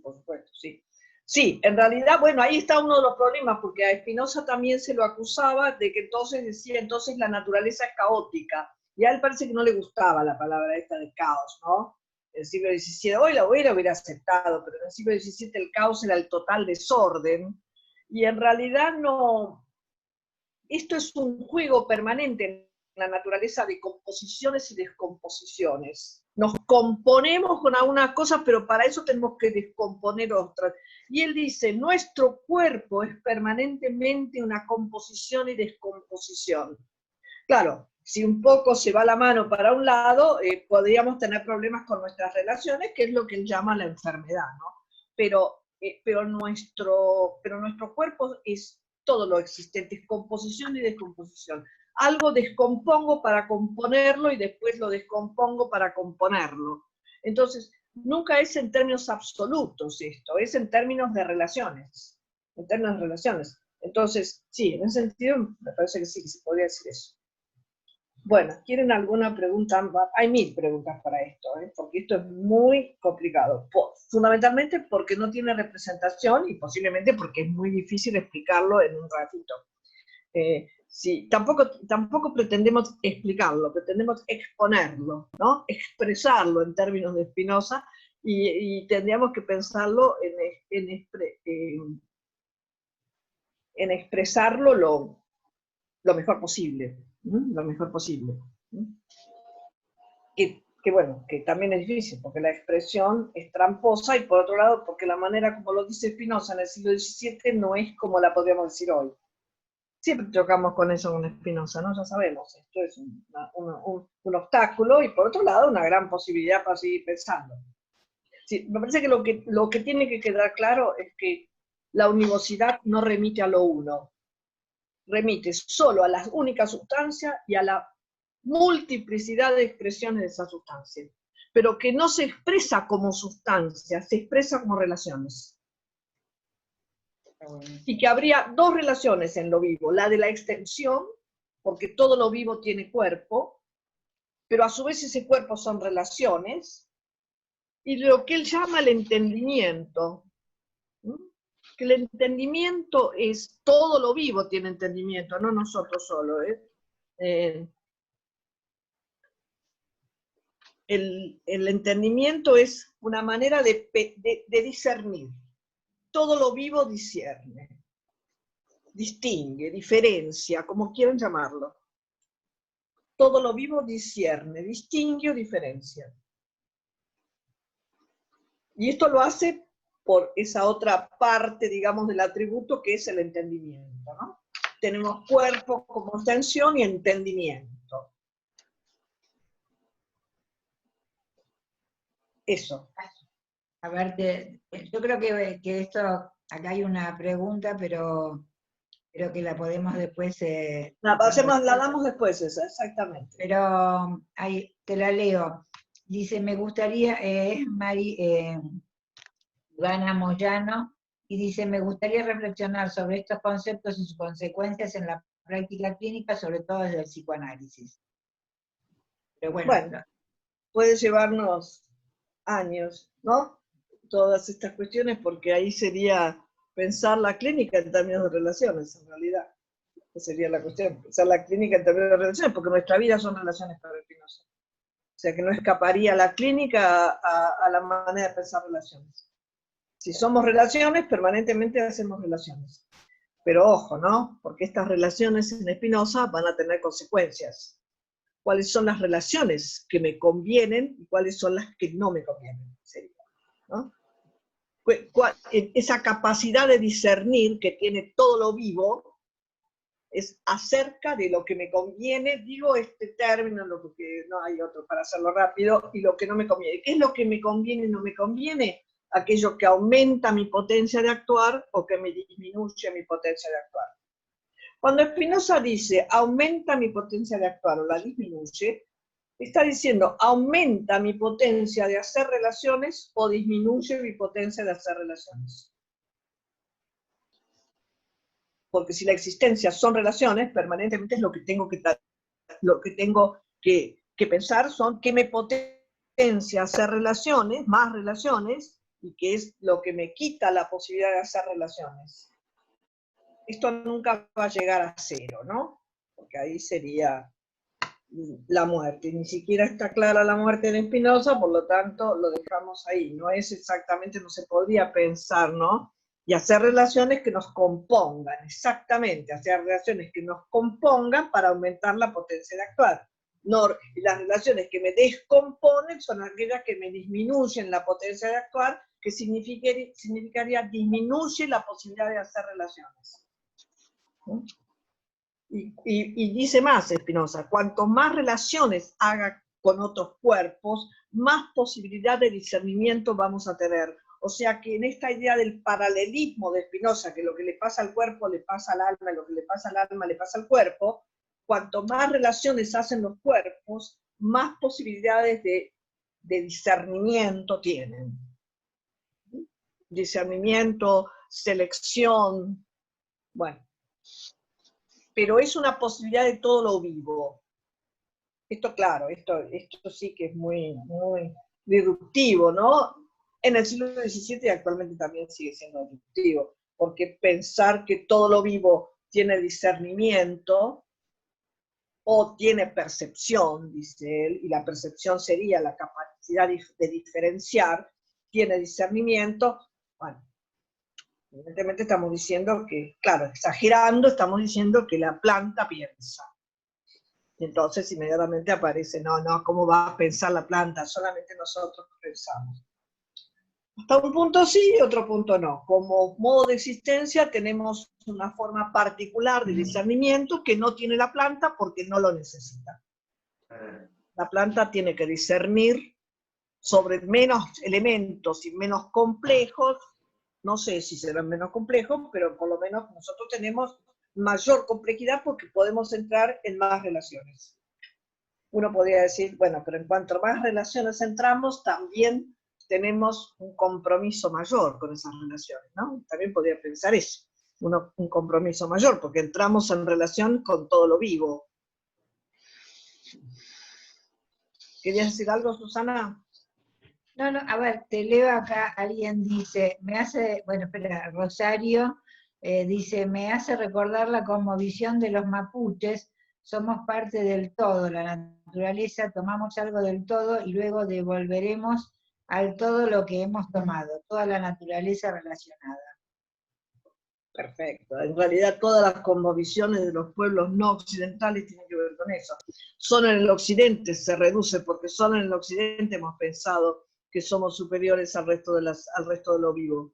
por supuesto, sí. Sí, en realidad, bueno, ahí está uno de los problemas, porque a Spinoza también se lo acusaba de que entonces la naturaleza es caótica, y a él parece que no le gustaba la palabra esta de caos, ¿no? En el siglo XVII, hoy la hubiera aceptado, pero en el siglo XVII el caos era el total desorden, y en realidad no, esto es un juego permanente en la naturaleza de composiciones y descomposiciones. Nos componemos con algunas cosas, pero para eso tenemos que descomponer otras. Y él dice, nuestro cuerpo es permanentemente una composición y descomposición. Claro, si un poco se va la mano para un lado, podríamos tener problemas con nuestras relaciones, que es lo que él llama la enfermedad, ¿no? Pero nuestro cuerpo es todo lo existente, es composición y descomposición. Algo descompongo para componerlo y después lo descompongo para componerlo. Entonces, nunca es en términos absolutos esto, es en términos de relaciones. En términos de relaciones. Entonces, sí, en ese sentido, me parece que sí, que se podría decir eso. Bueno, ¿quieren alguna pregunta? Hay 1000 preguntas para esto, porque esto es muy complicado. Fundamentalmente porque no tiene representación y posiblemente porque es muy difícil explicarlo en un ratito. Sí, tampoco pretendemos explicarlo, pretendemos exponerlo, ¿no? Expresarlo en términos de Spinoza y tendríamos que pensarlo en expresarlo lo mejor posible. Lo mejor posible. Que bueno, que también es difícil, porque la expresión es tramposa, y por otro lado, porque la manera como lo dice Spinoza en el siglo XVII no es como la podríamos decir hoy. Siempre chocamos con eso con Spinoza, ¿no? Ya sabemos, esto es un obstáculo, y por otro lado, una gran posibilidad para seguir pensando. Sí, me parece que lo que tiene que quedar claro es que la univocidad no remite a lo uno, remite solo a la única sustancia y a la multiplicidad de expresiones de esa sustancia, pero que no se expresa como sustancia, se expresa como relaciones. Y que habría dos relaciones en lo vivo, la de la extensión, porque todo lo vivo tiene cuerpo, pero a su vez ese cuerpo son relaciones, y lo que él llama el entendimiento, que el entendimiento es, todo lo vivo tiene entendimiento, no nosotros solo, el entendimiento es una manera de discernir. Todo lo vivo discierne, distingue, diferencia, como quieran llamarlo. Todo lo vivo discierne, distingue o diferencia. Y esto lo hace por esa otra parte, digamos, del atributo que es el entendimiento, ¿no? Tenemos cuerpo como extensión y entendimiento. Eso. A ver, yo creo que esto, acá hay una pregunta, pero creo que la podemos después... La damos después esa, exactamente. Pero ahí, te la leo. Dice, me gustaría, es Ivana Moyano, y dice, me gustaría reflexionar sobre estos conceptos y sus consecuencias en la práctica clínica, sobre todo desde el psicoanálisis. Pero bueno, puede llevarnos años, ¿no? Todas estas cuestiones, porque ahí sería pensar la clínica en términos de relaciones, en realidad. Esa sería la cuestión, pensar la clínica en términos de relaciones, porque nuestra vida son relaciones para Spinoza. O sea que no escaparía la clínica a la manera de pensar relaciones. Si somos relaciones, permanentemente hacemos relaciones. Pero ojo, ¿no? Porque estas relaciones en Spinoza van a tener consecuencias. ¿Cuáles son las relaciones que me convienen y cuáles son las que no me convienen? ¿No? Esa capacidad de discernir que tiene todo lo vivo es acerca de lo que me conviene, digo este término, porque no hay otro para hacerlo rápido, y lo que no me conviene. ¿Qué es lo que me conviene y no me conviene? Aquello que aumenta mi potencia de actuar o que me disminuye mi potencia de actuar. Cuando Spinoza dice aumenta mi potencia de actuar o la disminuye, está diciendo aumenta mi potencia de hacer relaciones o disminuye mi potencia de hacer relaciones. Porque si la existencia son relaciones, permanentemente es lo que tengo que pensar son qué me potencia hacer relaciones, más relaciones, y qué es lo que me quita la posibilidad de hacer relaciones. Esto nunca va a llegar a cero, ¿no? Porque ahí sería la muerte. Ni siquiera está clara la muerte en Spinoza, por lo tanto lo dejamos ahí. No es exactamente, no se podría pensar, ¿no? Y hacer relaciones que nos compongan, exactamente, hacer relaciones que nos compongan para aumentar la potencia de actuar. No, las relaciones que me descomponen son aquellas que me disminuyen la potencia de actuar, que significaría disminuye la posibilidad de hacer relaciones. Y dice más Spinoza, cuanto más relaciones haga con otros cuerpos, más posibilidad de discernimiento vamos a tener. O sea que en esta idea del paralelismo de Spinoza, que lo que le pasa al cuerpo le pasa al alma, y lo que le pasa al alma le pasa al cuerpo, cuanto más relaciones hacen los cuerpos, más posibilidades de discernimiento tienen. Discernimiento, selección, bueno. Pero es una posibilidad de todo lo vivo. Esto, claro, esto sí que es muy, muy disruptivo, ¿no? En el siglo XVII y actualmente también sigue siendo disruptivo, porque pensar que todo lo vivo tiene discernimiento o tiene percepción, dice él, y la percepción sería la capacidad de diferenciar, tiene discernimiento, bueno, evidentemente estamos diciendo que, claro, exagerando, estamos diciendo que la planta piensa. Y entonces inmediatamente aparece, no, ¿cómo va a pensar la planta? Solamente nosotros pensamos. Hasta un punto sí, otro punto no. Como modo de existencia tenemos una forma particular de discernimiento que no tiene la planta porque no lo necesita. La planta tiene que discernir sobre menos elementos y menos complejos. No sé si serán menos complejos, pero por lo menos nosotros tenemos mayor complejidad porque podemos entrar en más relaciones. Uno podría decir, bueno, pero en cuanto más relaciones entramos, también tenemos un compromiso mayor con esas relaciones, ¿no? También podría pensar eso, un compromiso mayor, porque entramos en relación con todo lo vivo. ¿Querías decir algo, Susana? No, a ver, te leo acá, alguien dice, Rosario dice, me hace recordar la conmovisión de los mapuches somos parte del todo, la naturaleza, tomamos algo del todo y luego devolveremos al todo lo que hemos tomado, toda la naturaleza relacionada. Perfecto. En realidad todas las cosmovisiones de los pueblos no occidentales tienen que ver con eso. Solo en el occidente se reduce, porque solo en el occidente hemos pensado que somos superiores al resto de lo vivo.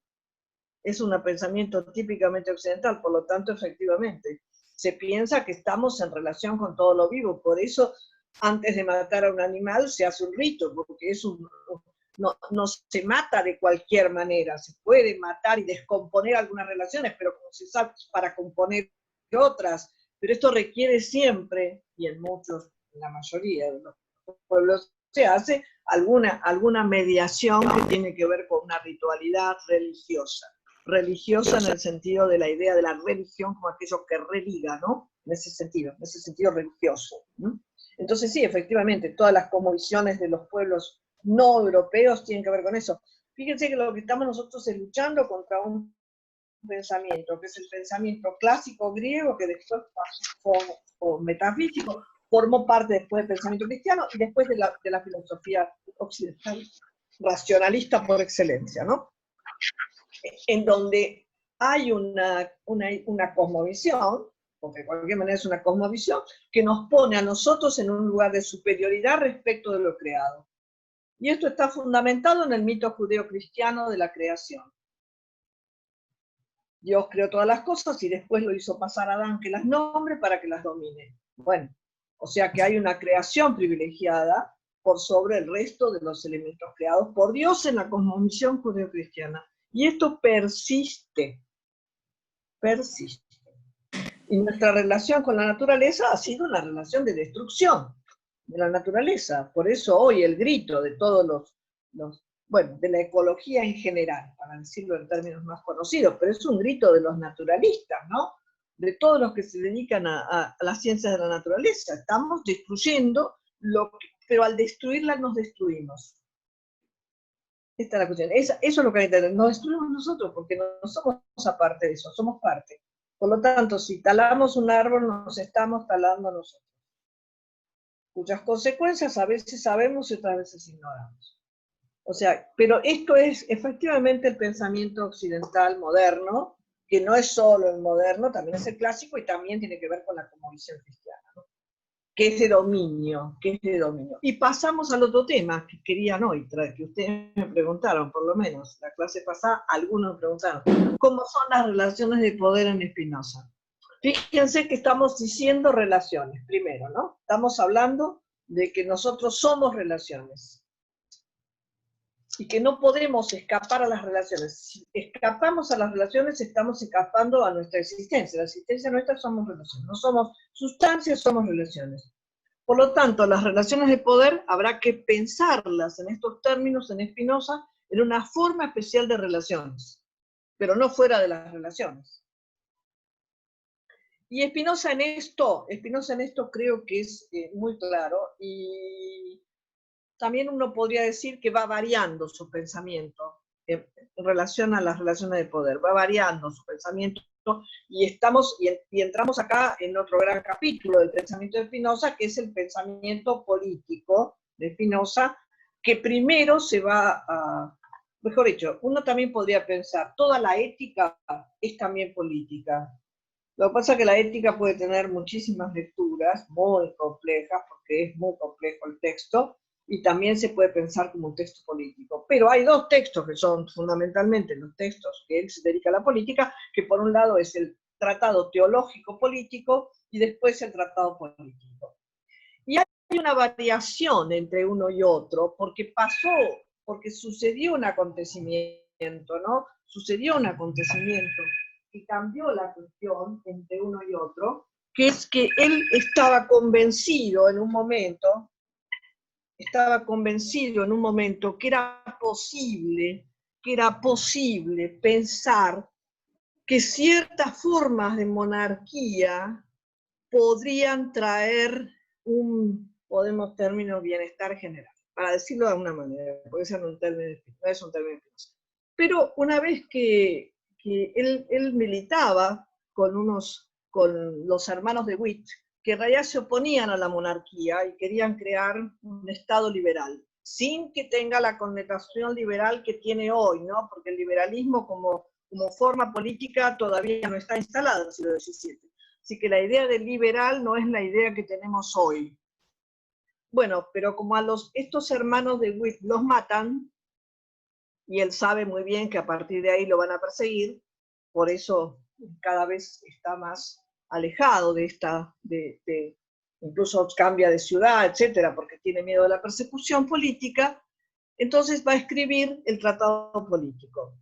Es un pensamiento típicamente occidental, por lo tanto, efectivamente, se piensa que estamos en relación con todo lo vivo. Por eso, antes de matar a un animal, se hace un rito, porque es no se mata de cualquier manera, se puede matar y descomponer algunas relaciones, pero como se sabe, para componer otras, pero esto requiere siempre, y en la mayoría de los pueblos se hace, alguna mediación que tiene que ver con una ritualidad religiosa. Religiosa en el sentido de la idea de la religión como aquello que religa, ¿no? En ese sentido religioso, ¿no? Entonces sí, efectivamente, todas las cosmovisiones de los pueblos no europeos tienen que ver con eso. Fíjense que lo que estamos nosotros es luchando contra un pensamiento, que es el pensamiento clásico griego, que después o metafísico, formó parte después del pensamiento cristiano y después de la filosofía occidental, racionalista por excelencia, ¿no? En donde hay una cosmovisión, porque de cualquier manera es una cosmovisión, que nos pone a nosotros en un lugar de superioridad respecto de lo creado. Y esto está fundamentado en el mito judeo-cristiano de la creación. Dios creó todas las cosas y después lo hizo pasar a Adán que las nombre para que las domine. Bueno, o sea que hay una creación privilegiada por sobre el resto de los elementos creados por Dios en la cosmovisión judeo-cristiana. Y esto persiste. Y nuestra relación con la naturaleza ha sido una relación de destrucción de la naturaleza. Por eso hoy el grito de todos de la ecología en general, para decirlo en términos más conocidos, pero es un grito de los naturalistas, ¿no? De todos los que se dedican a las ciencias de la naturaleza. Estamos destruyendo, pero al destruirla nos destruimos. Esta es la cuestión. Eso es lo que hay que entender. Nos destruimos nosotros porque no somos aparte de eso, somos parte. Por lo tanto, si talamos un árbol, nos estamos talando nosotros, cuyas consecuencias a veces sabemos y otras veces ignoramos. O sea, pero esto es efectivamente el pensamiento occidental moderno, que no es solo el moderno, también es el clásico y también tiene que ver con la cosmovisión cristiana, ¿no? Que es de dominio, Y pasamos al otro tema que querían hoy, que ustedes me preguntaron, por lo menos, la clase pasada, algunos me preguntaron, ¿cómo son las relaciones de poder en Spinoza? Fíjense que estamos diciendo relaciones, primero, ¿no? Estamos hablando de que nosotros somos relaciones y que no podemos escapar a las relaciones. Si escapamos a las relaciones, estamos escapando a nuestra existencia. La existencia nuestra somos relaciones. No somos sustancias, somos relaciones. Por lo tanto, las relaciones de poder habrá que pensarlas en estos términos en Spinoza en una forma especial de relaciones, pero no fuera de las relaciones. Y Spinoza en esto creo que es muy claro, y también uno podría decir que va variando su pensamiento en relación a las relaciones de poder, va variando su pensamiento, y entramos acá en otro gran capítulo del pensamiento de Spinoza, que es el pensamiento político de Spinoza, que primero se va a, mejor dicho, uno también podría pensar, toda la ética es también política. Lo que pasa es que la ética puede tener muchísimas lecturas muy complejas, porque es muy complejo el texto, y también se puede pensar como un texto político. Pero hay dos textos que son fundamentalmente los textos que él se dedica a la política, que por un lado es el tratado teológico político y después el tratado político. Y hay una variación entre uno y otro, porque sucedió un acontecimiento, ¿no? Sucedió un acontecimiento que cambió la cuestión entre uno y otro, que es que él estaba convencido en un momento que era posible pensar que ciertas formas de monarquía podrían traer podemos término, bienestar general, para decirlo de alguna manera, porque ese no es un término. Pero una vez que él militaba con los hermanos de Witt, que en realidad se oponían a la monarquía y querían crear un Estado liberal, sin que tenga la connotación liberal que tiene hoy, ¿no? Porque el liberalismo como forma política todavía no está instalada en el siglo XVII. Así que la idea de liberal no es la idea que tenemos hoy. Bueno, pero como a estos hermanos de Witt los matan, y él sabe muy bien que a partir de ahí lo van a perseguir, por eso cada vez está más alejado de incluso cambia de ciudad, etcétera, porque tiene miedo de la persecución política, entonces va a escribir el tratado político.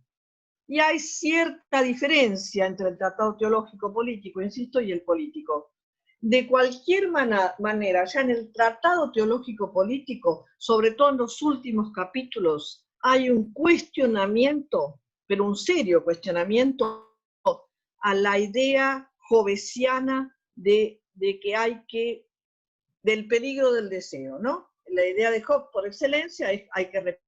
Y hay cierta diferencia entre el tratado teológico político, insisto, y el político. De cualquier manera, ya en el tratado teológico político, sobre todo en los últimos capítulos, hay un cuestionamiento, pero un serio cuestionamiento, a la idea hobbesiana del peligro del deseo, ¿no? La idea de Hobbes por excelencia es hay que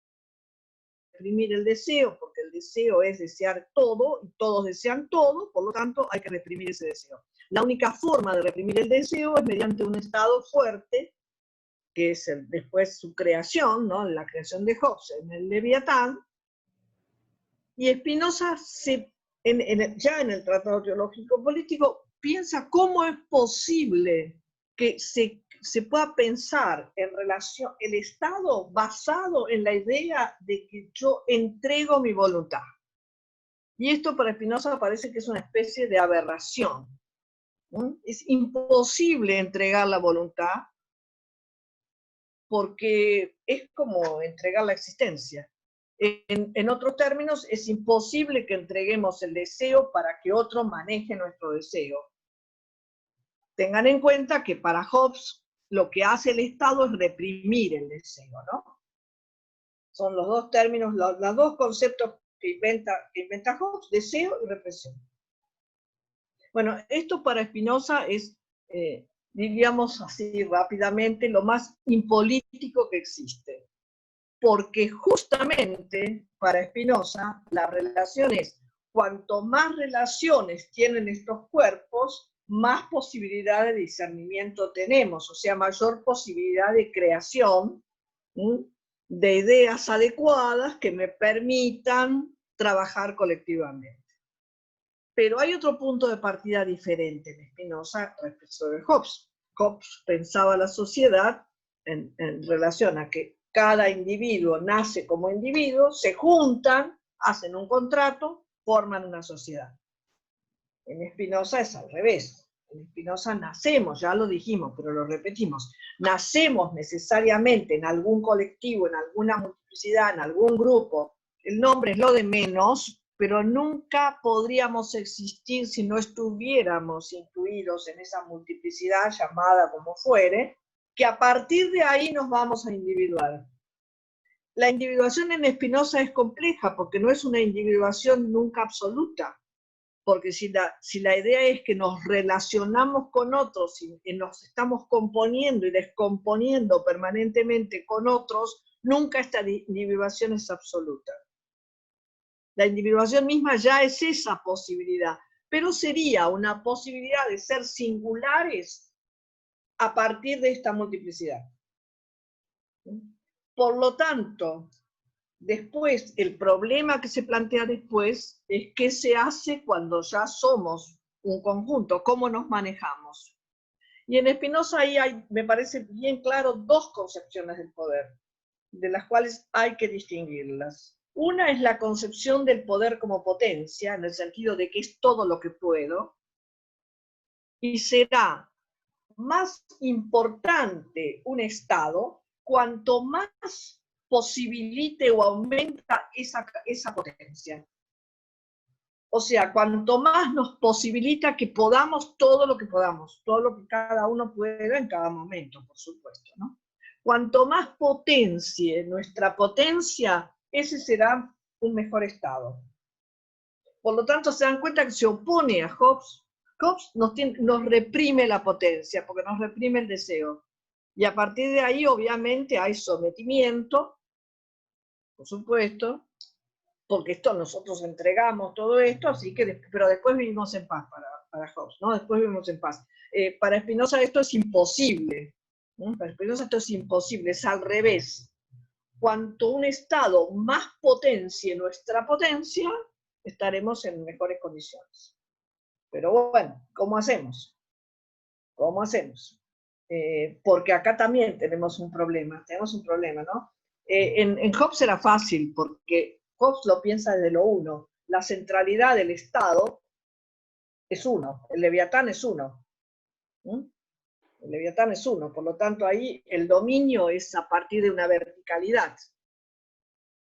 reprimir el deseo, porque el deseo es desear todo, y todos desean todo, por lo tanto hay que reprimir ese deseo. La única forma de reprimir el deseo es mediante un estado fuerte, que es después su creación, ¿no? La creación de Hobbes en el Leviatán, y Spinoza ya en el Tratado Teológico Político piensa cómo es posible que se pueda pensar en relación el Estado basado en la idea de que yo entrego mi voluntad. Y esto para Spinoza parece que es una especie de aberración, ¿no? Es imposible entregar la voluntad porque es como entregar la existencia. En otros términos, es imposible que entreguemos el deseo para que otro maneje nuestro deseo. Tengan en cuenta que para Hobbes lo que hace el Estado es reprimir el deseo, ¿no? Son los dos términos, los dos conceptos que inventa Hobbes, deseo y represión. Bueno, esto para Spinoza es, diríamos así rápidamente, lo más impolítico que existe. Porque justamente para Spinoza la relación es, cuanto más relaciones tienen estos cuerpos, más posibilidad de discernimiento tenemos, o sea, mayor posibilidad de creación de ideas adecuadas que me permitan trabajar colectivamente. Pero hay otro punto de partida diferente en Spinoza respecto de Hobbes. Hobbes pensaba la sociedad en relación a que cada individuo nace como individuo, se juntan, hacen un contrato, forman una sociedad. En Spinoza es al revés. En Spinoza nacemos, ya lo dijimos, pero lo repetimos, nacemos necesariamente en algún colectivo, en alguna multiplicidad, en algún grupo. El nombre es lo de menos, pero nunca podríamos existir si no estuviéramos incluidos en esa multiplicidad llamada como fuere, que a partir de ahí nos vamos a individuar. La individuación en Spinoza es compleja porque no es una individuación nunca absoluta, porque si la idea es que nos relacionamos con otros y nos estamos componiendo y descomponiendo permanentemente con otros, nunca esta individuación es absoluta. La individuación misma ya es esa posibilidad, pero sería una posibilidad de ser singulares a partir de esta multiplicidad. Por lo tanto, después, el problema que se plantea después es qué se hace cuando ya somos un conjunto, cómo nos manejamos. Y en Spinoza ahí hay, me parece bien claro, dos concepciones del poder, de las cuales hay que distinguirlas. Una es la concepción del poder como potencia, en el sentido de que es todo lo que puedo, y será más importante un Estado cuanto más posibilite o aumenta esa potencia. O sea, cuanto más nos posibilita que podamos todo lo que podamos, todo lo que cada uno pueda en cada momento, por supuesto, ¿no? Cuanto más potencie nuestra potencia, ese será un mejor Estado. Por lo tanto, se dan cuenta que se opone a Hobbes. Hobbes nos reprime la potencia, porque nos reprime el deseo. Y a partir de ahí, obviamente, hay sometimiento, por supuesto, porque nosotros entregamos todo esto, así que, pero después vivimos en paz para Hobbes, ¿no? Después vemos en paz. Para Spinoza esto es imposible, ¿no? Para Spinoza esto es imposible, es al revés. Cuanto un Estado más potencie nuestra potencia, estaremos en mejores condiciones. Pero bueno, ¿cómo hacemos? ¿Cómo hacemos? Porque acá también tenemos un problema, ¿no? En Hobbes era fácil, porque Hobbes lo piensa desde lo uno. La centralidad del Estado es uno, el Leviatán es uno. El Leviatán es uno, por lo tanto ahí el dominio es a partir de una verticalidad.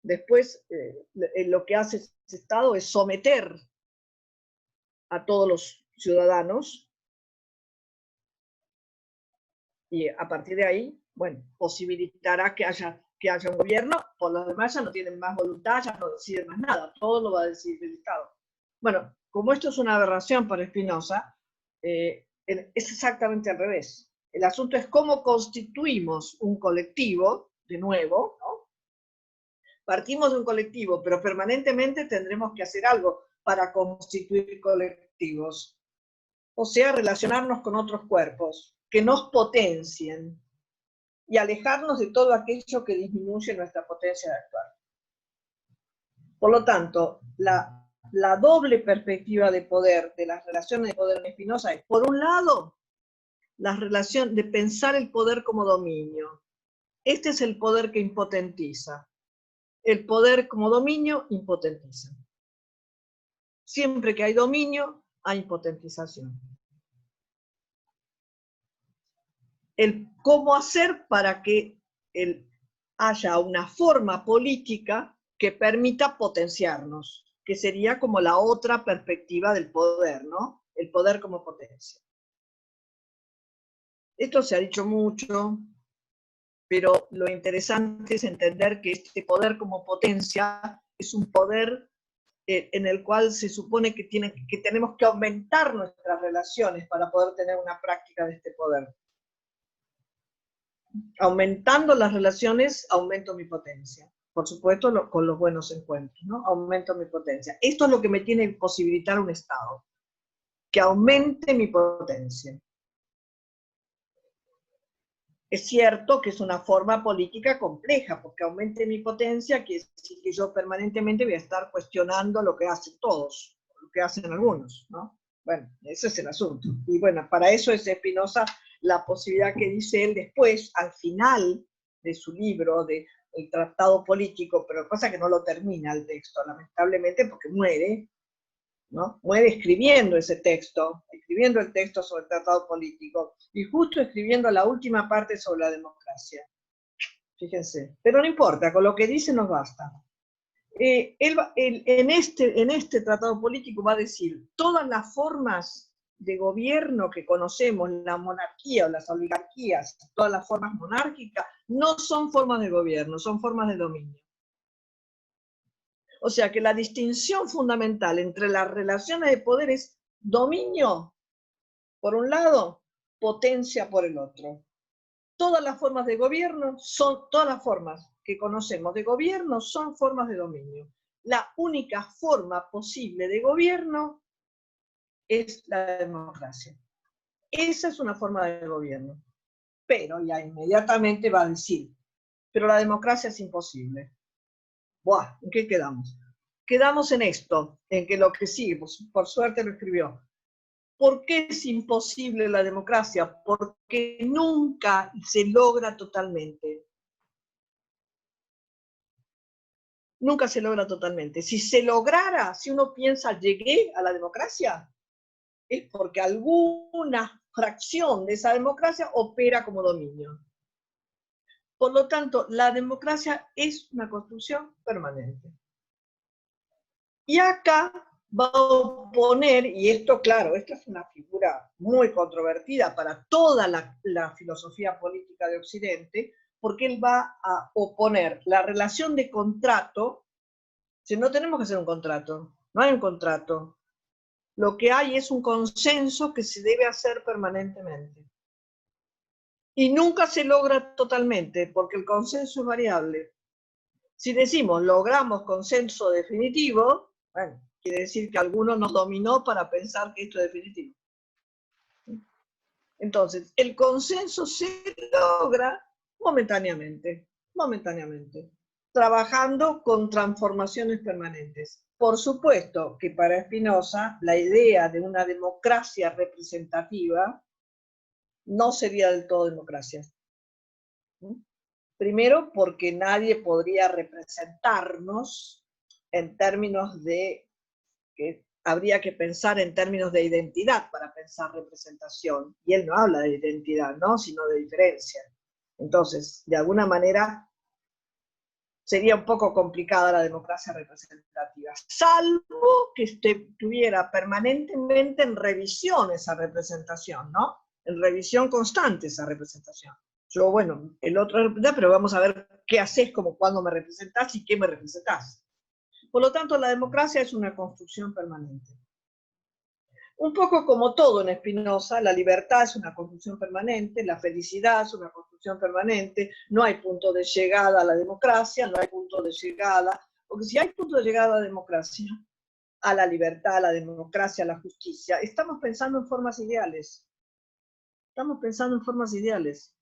Después lo que hace ese Estado es someter a todos los ciudadanos y a partir de ahí, bueno, posibilitará que haya un gobierno, por lo demás ya no tienen más voluntad, ya no deciden más nada, todo lo va a decidir el Estado. Bueno, como esto es una aberración para Spinoza, es exactamente al revés. El asunto es cómo constituimos un colectivo, de nuevo, ¿no? Partimos de un colectivo, pero permanentemente tendremos que hacer algo para constituir colectivos. O sea, relacionarnos con otros cuerpos que nos potencien y alejarnos de todo aquello que disminuye nuestra potencia de actuar. Por lo tanto, la doble perspectiva de poder, de las relaciones de poder en Spinoza es, por un lado, la relación de pensar el poder como dominio. Este es el poder que impotentiza. El poder como dominio impotentiza. Siempre que hay dominio, hay impotentización. El cómo hacer para que haya una forma política que permita potenciarnos, que sería como la otra perspectiva del poder, ¿no? El poder como potencia. Esto se ha dicho mucho, pero lo interesante es entender que este poder como potencia es un poder en el cual se supone que tenemos que aumentar nuestras relaciones para poder tener una práctica de este poder. Aumentando las relaciones, aumento mi potencia. Por supuesto, con los buenos encuentros, ¿no? Aumento mi potencia. Esto es lo que me tiene que posibilitar un Estado, que aumente mi potencia. Es cierto que es una forma política compleja, porque aumente mi potencia quiere decir que yo permanentemente voy a estar cuestionando lo que hacen todos, lo que hacen algunos, ¿no? Bueno, ese es el asunto. Y bueno, para eso es Spinoza la posibilidad que dice él después, al final de su libro, del Tratado Político, pero lo que pasa es que no lo termina el texto, lamentablemente, porque muere, ¿no? Muere escribiendo ese texto, escribiendo el texto sobre el Tratado Político, y justo escribiendo la última parte sobre la democracia. Fíjense. Pero no importa, con lo que dice nos basta. En este Tratado Político va a decir, todas las formas de gobierno que conocemos, la monarquía o las oligarquías, todas las formas monárquicas, no son formas de gobierno, son formas de dominio. O sea que la distinción fundamental entre las relaciones de poder es dominio por un lado, potencia por el otro. Todas las formas de gobierno todas las formas que conocemos de gobierno son formas de dominio. La única forma posible de gobierno es la democracia. Esa es una forma de gobierno. Pero ya inmediatamente va a decir, pero la democracia es imposible. Buah, ¿en qué quedamos? Quedamos en esto, en que lo que sigue, por suerte lo escribió. ¿Por qué es imposible la democracia? Porque nunca se logra totalmente. Nunca se logra totalmente. Si se lograra, si uno piensa, llegué a la democracia, es porque alguna fracción de esa democracia opera como dominio. Por lo tanto, la democracia es una construcción permanente. Y acá va a oponer, y esto, claro, esto es una figura muy controvertida para toda la filosofía política de Occidente, porque él va a oponer la relación de contrato. Si no tenemos que hacer un contrato, no hay un contrato. Lo que hay es un consenso que se debe hacer permanentemente. Y nunca se logra totalmente, porque el consenso es variable. Si decimos logramos consenso definitivo, bueno, quiere decir que alguno nos dominó para pensar que esto es definitivo. Entonces, el consenso se logra momentáneamente, trabajando con transformaciones permanentes. Por supuesto que para Spinoza la idea de una democracia representativa no sería del todo democracia. Primero, porque nadie podría representarnos en términos de que habría que pensar en términos de identidad para pensar representación. Y él no habla de identidad, ¿no? Sino de diferencia. Entonces, de alguna manera, sería un poco complicada la democracia representativa, salvo que estuviera permanentemente en revisión esa representación, ¿no? En revisión constante esa representación. Yo, bueno, el otro representa, pero vamos a ver qué haces, como cuándo me representás y qué me representás. Por lo tanto, la democracia es una construcción permanente. Un poco como todo en Spinoza, la libertad es una construcción permanente, la felicidad es una construcción permanente, no hay punto de llegada a la democracia, no hay punto de llegada, porque si hay punto de llegada a la democracia, a la libertad, a la democracia, a la justicia, estamos pensando en formas ideales. Estamos pensando en formas ideales.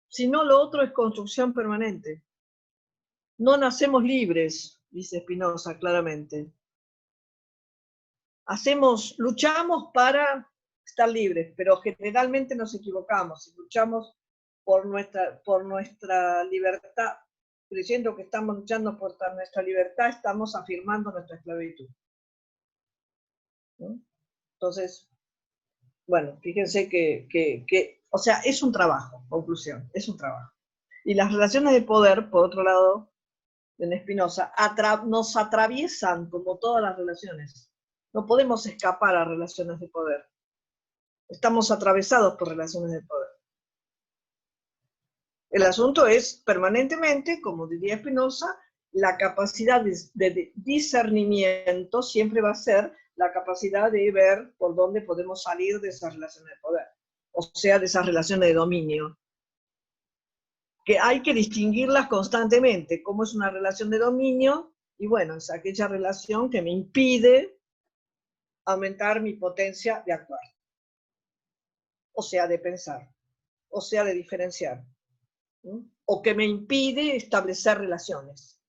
Si no, lo otro es construcción permanente. No nacemos libres, dice Spinoza claramente. Luchamos para estar libres, pero generalmente nos equivocamos. Si luchamos por nuestra libertad, creyendo que estamos luchando por nuestra libertad, estamos afirmando nuestra esclavitud. ¿no? Entonces, bueno, fíjense o sea, es un trabajo, conclusión, es un trabajo. Y las relaciones de poder, por otro lado, en Spinoza, nos atraviesan como todas las relaciones. No podemos escapar a relaciones de poder. Estamos atravesados por relaciones de poder. El asunto es permanentemente, como diría Spinoza, la capacidad de discernimiento siempre va a ser la capacidad de ver por dónde podemos salir de esas relaciones de poder, o sea, de esas relaciones de dominio. Que hay que distinguirlas constantemente, cómo es una relación de dominio, y bueno, es aquella relación que me impide aumentar mi potencia de actuar, o sea, de pensar, o sea, de diferenciar, ¿no? O que me impide establecer relaciones.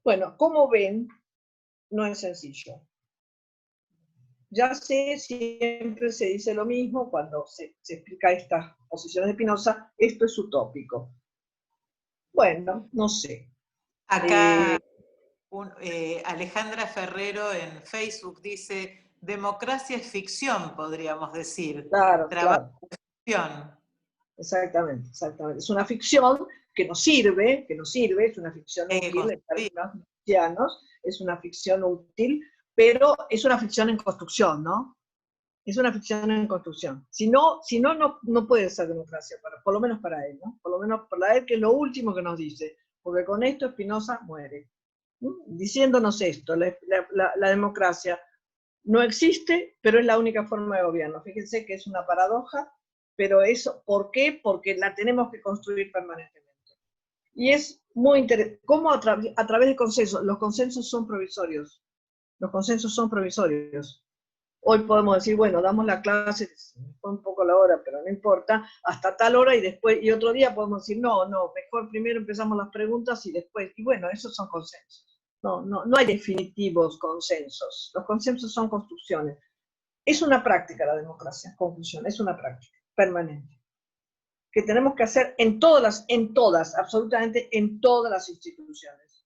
Bueno, como ven, no es sencillo. Ya sé, siempre se dice lo mismo cuando se explica estas posiciones de Spinoza, esto es utópico. Bueno, no sé. Acá Alejandra Ferrero en Facebook dice, democracia es ficción, podríamos decir. Claro, Trabajo claro. de ficción. Exactamente, exactamente. Es una ficción que nos sirve, es una ficción útil en términos cristianos, es una ficción útil, pero es una ficción en construcción, ¿no? Es una ficción en construcción. Si no, no puede ser democracia, por lo menos para él, ¿no? Por lo menos para él, que es lo último que nos dice, porque con esto Spinoza muere. Diciéndonos esto, la democracia no existe, pero es la única forma de gobierno. Fíjense que es una paradoja, pero eso, ¿por qué? Porque la tenemos que construir permanentemente. Y es muy interesante, cómo a través de consensos, los consensos son provisorios. Los consensos son provisorios. Hoy podemos decir, bueno, damos la clase, fue un poco la hora, pero no importa, hasta tal hora y otro día podemos decir, no, mejor primero empezamos las preguntas y después, y bueno, esos son consensos. No hay definitivos consensos. Los consensos son construcciones. Es una práctica la democracia, conclusión, es una práctica permanente. Que tenemos que hacer en todas, absolutamente en todas las instituciones.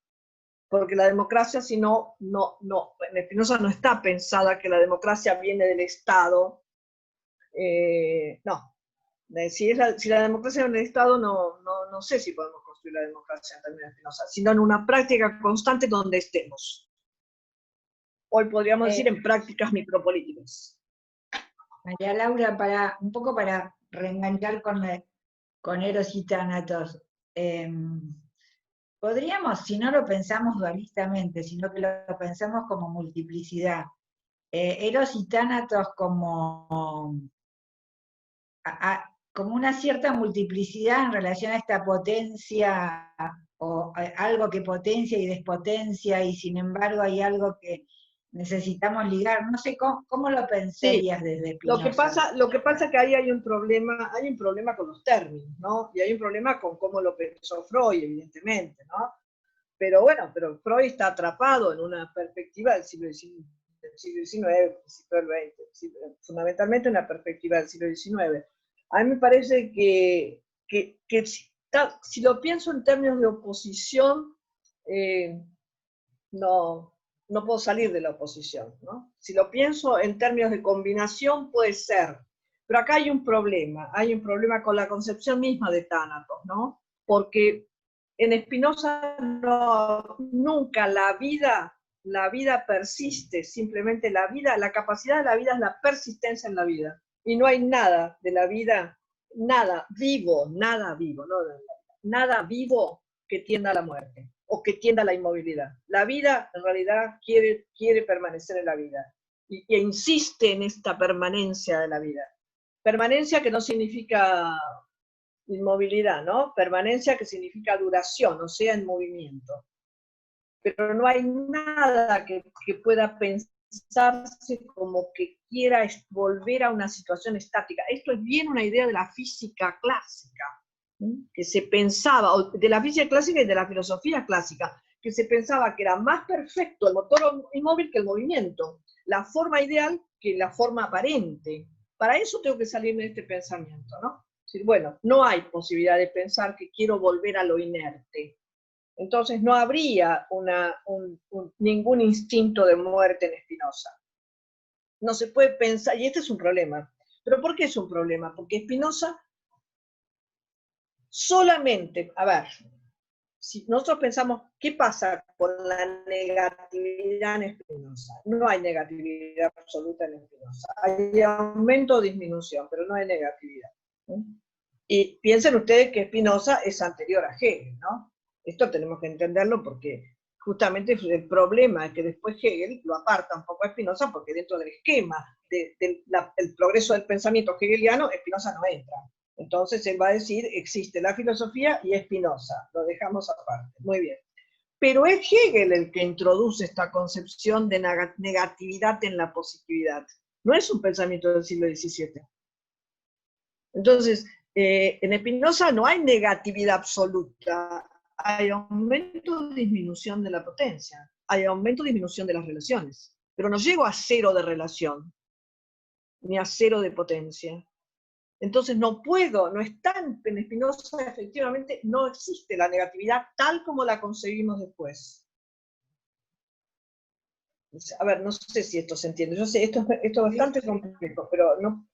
Porque la democracia, si no, en Spinoza no está pensada que la democracia viene del Estado. No. Si la democracia viene del Estado, no sé si podemos construir la democracia en términos de Spinoza, sino en una práctica constante donde estemos. Hoy podríamos decir en prácticas micropolíticas. María Laura, un poco para reenganchar con Eros y Tánatos, podríamos, si no lo pensamos dualistamente, sino que lo pensamos como multiplicidad, Eros y Tánatos como una cierta multiplicidad en relación a esta potencia, o algo que potencia y despotencia, y sin embargo hay algo que necesitamos ligar. No sé cómo lo Sí, pensarías desde Spinoza. lo que pasa es que ahí hay un problema con los términos, ¿no? Y hay un problema con cómo lo pensó Freud, evidentemente, ¿no? Pero bueno, pero Freud está atrapado en una perspectiva del siglo XIX, principio del XX, fundamentalmente en la perspectiva del siglo XIX. A mí me parece que si lo pienso en términos de oposición, no, no puedo salir de la oposición, ¿no? Si lo pienso en términos de combinación, puede ser. Pero acá hay un problema con la concepción misma de Tánatos, ¿no? Porque en Spinoza nunca la vida persiste, simplemente la capacidad de la vida es la persistencia en la vida. Y no hay nada de la vida, nada vivo, nada vivo que tienda a la muerte o que tienda a la inmovilidad. La vida en realidad quiere permanecer en la vida e insiste en esta permanencia de la vida. Permanencia que no significa inmovilidad, ¿no? Permanencia que significa duración, o sea, en movimiento. Pero no hay nada que pueda pensarse como que quiera volver a una situación estática. Esto es bien una idea de la física clásica, que se pensaba, de la física clásica y de la filosofía clásica, que se pensaba que era más perfecto el motor inmóvil que el movimiento, la forma ideal que la forma aparente. Para eso tengo que salir de este pensamiento, ¿no? Decir, bueno, no hay posibilidad de pensar que quiero volver a lo inerte. Entonces no habría ningún instinto de muerte en Spinoza. No se puede pensar, y este es un problema. ¿Pero por qué es un problema? Porque Spinoza solamente, a ver, si nosotros pensamos, ¿qué pasa con la negatividad en Spinoza? No hay negatividad absoluta en Spinoza. Hay aumento o disminución, pero no hay negatividad. Y piensen ustedes que Spinoza es anterior a Hegel, ¿no? Esto tenemos que entenderlo porque justamente el problema es que después Hegel lo aparta un poco a Spinoza porque dentro del esquema del progreso del pensamiento hegeliano, Spinoza no entra. Entonces él va a decir, existe la filosofía y Spinoza, lo dejamos aparte, muy bien. Pero es Hegel el que introduce esta concepción de negatividad en la positividad. No es un pensamiento del siglo XVII. Entonces, en Spinoza no hay negatividad absoluta, hay aumento o disminución de la potencia, hay aumento o disminución de las relaciones, pero no llego a cero de relación, ni a cero de potencia. Entonces no está en Spinoza, efectivamente no existe la negatividad tal como la concebimos después. A ver, no sé si esto se entiende. Yo sé, esto es bastante complejo, pero no,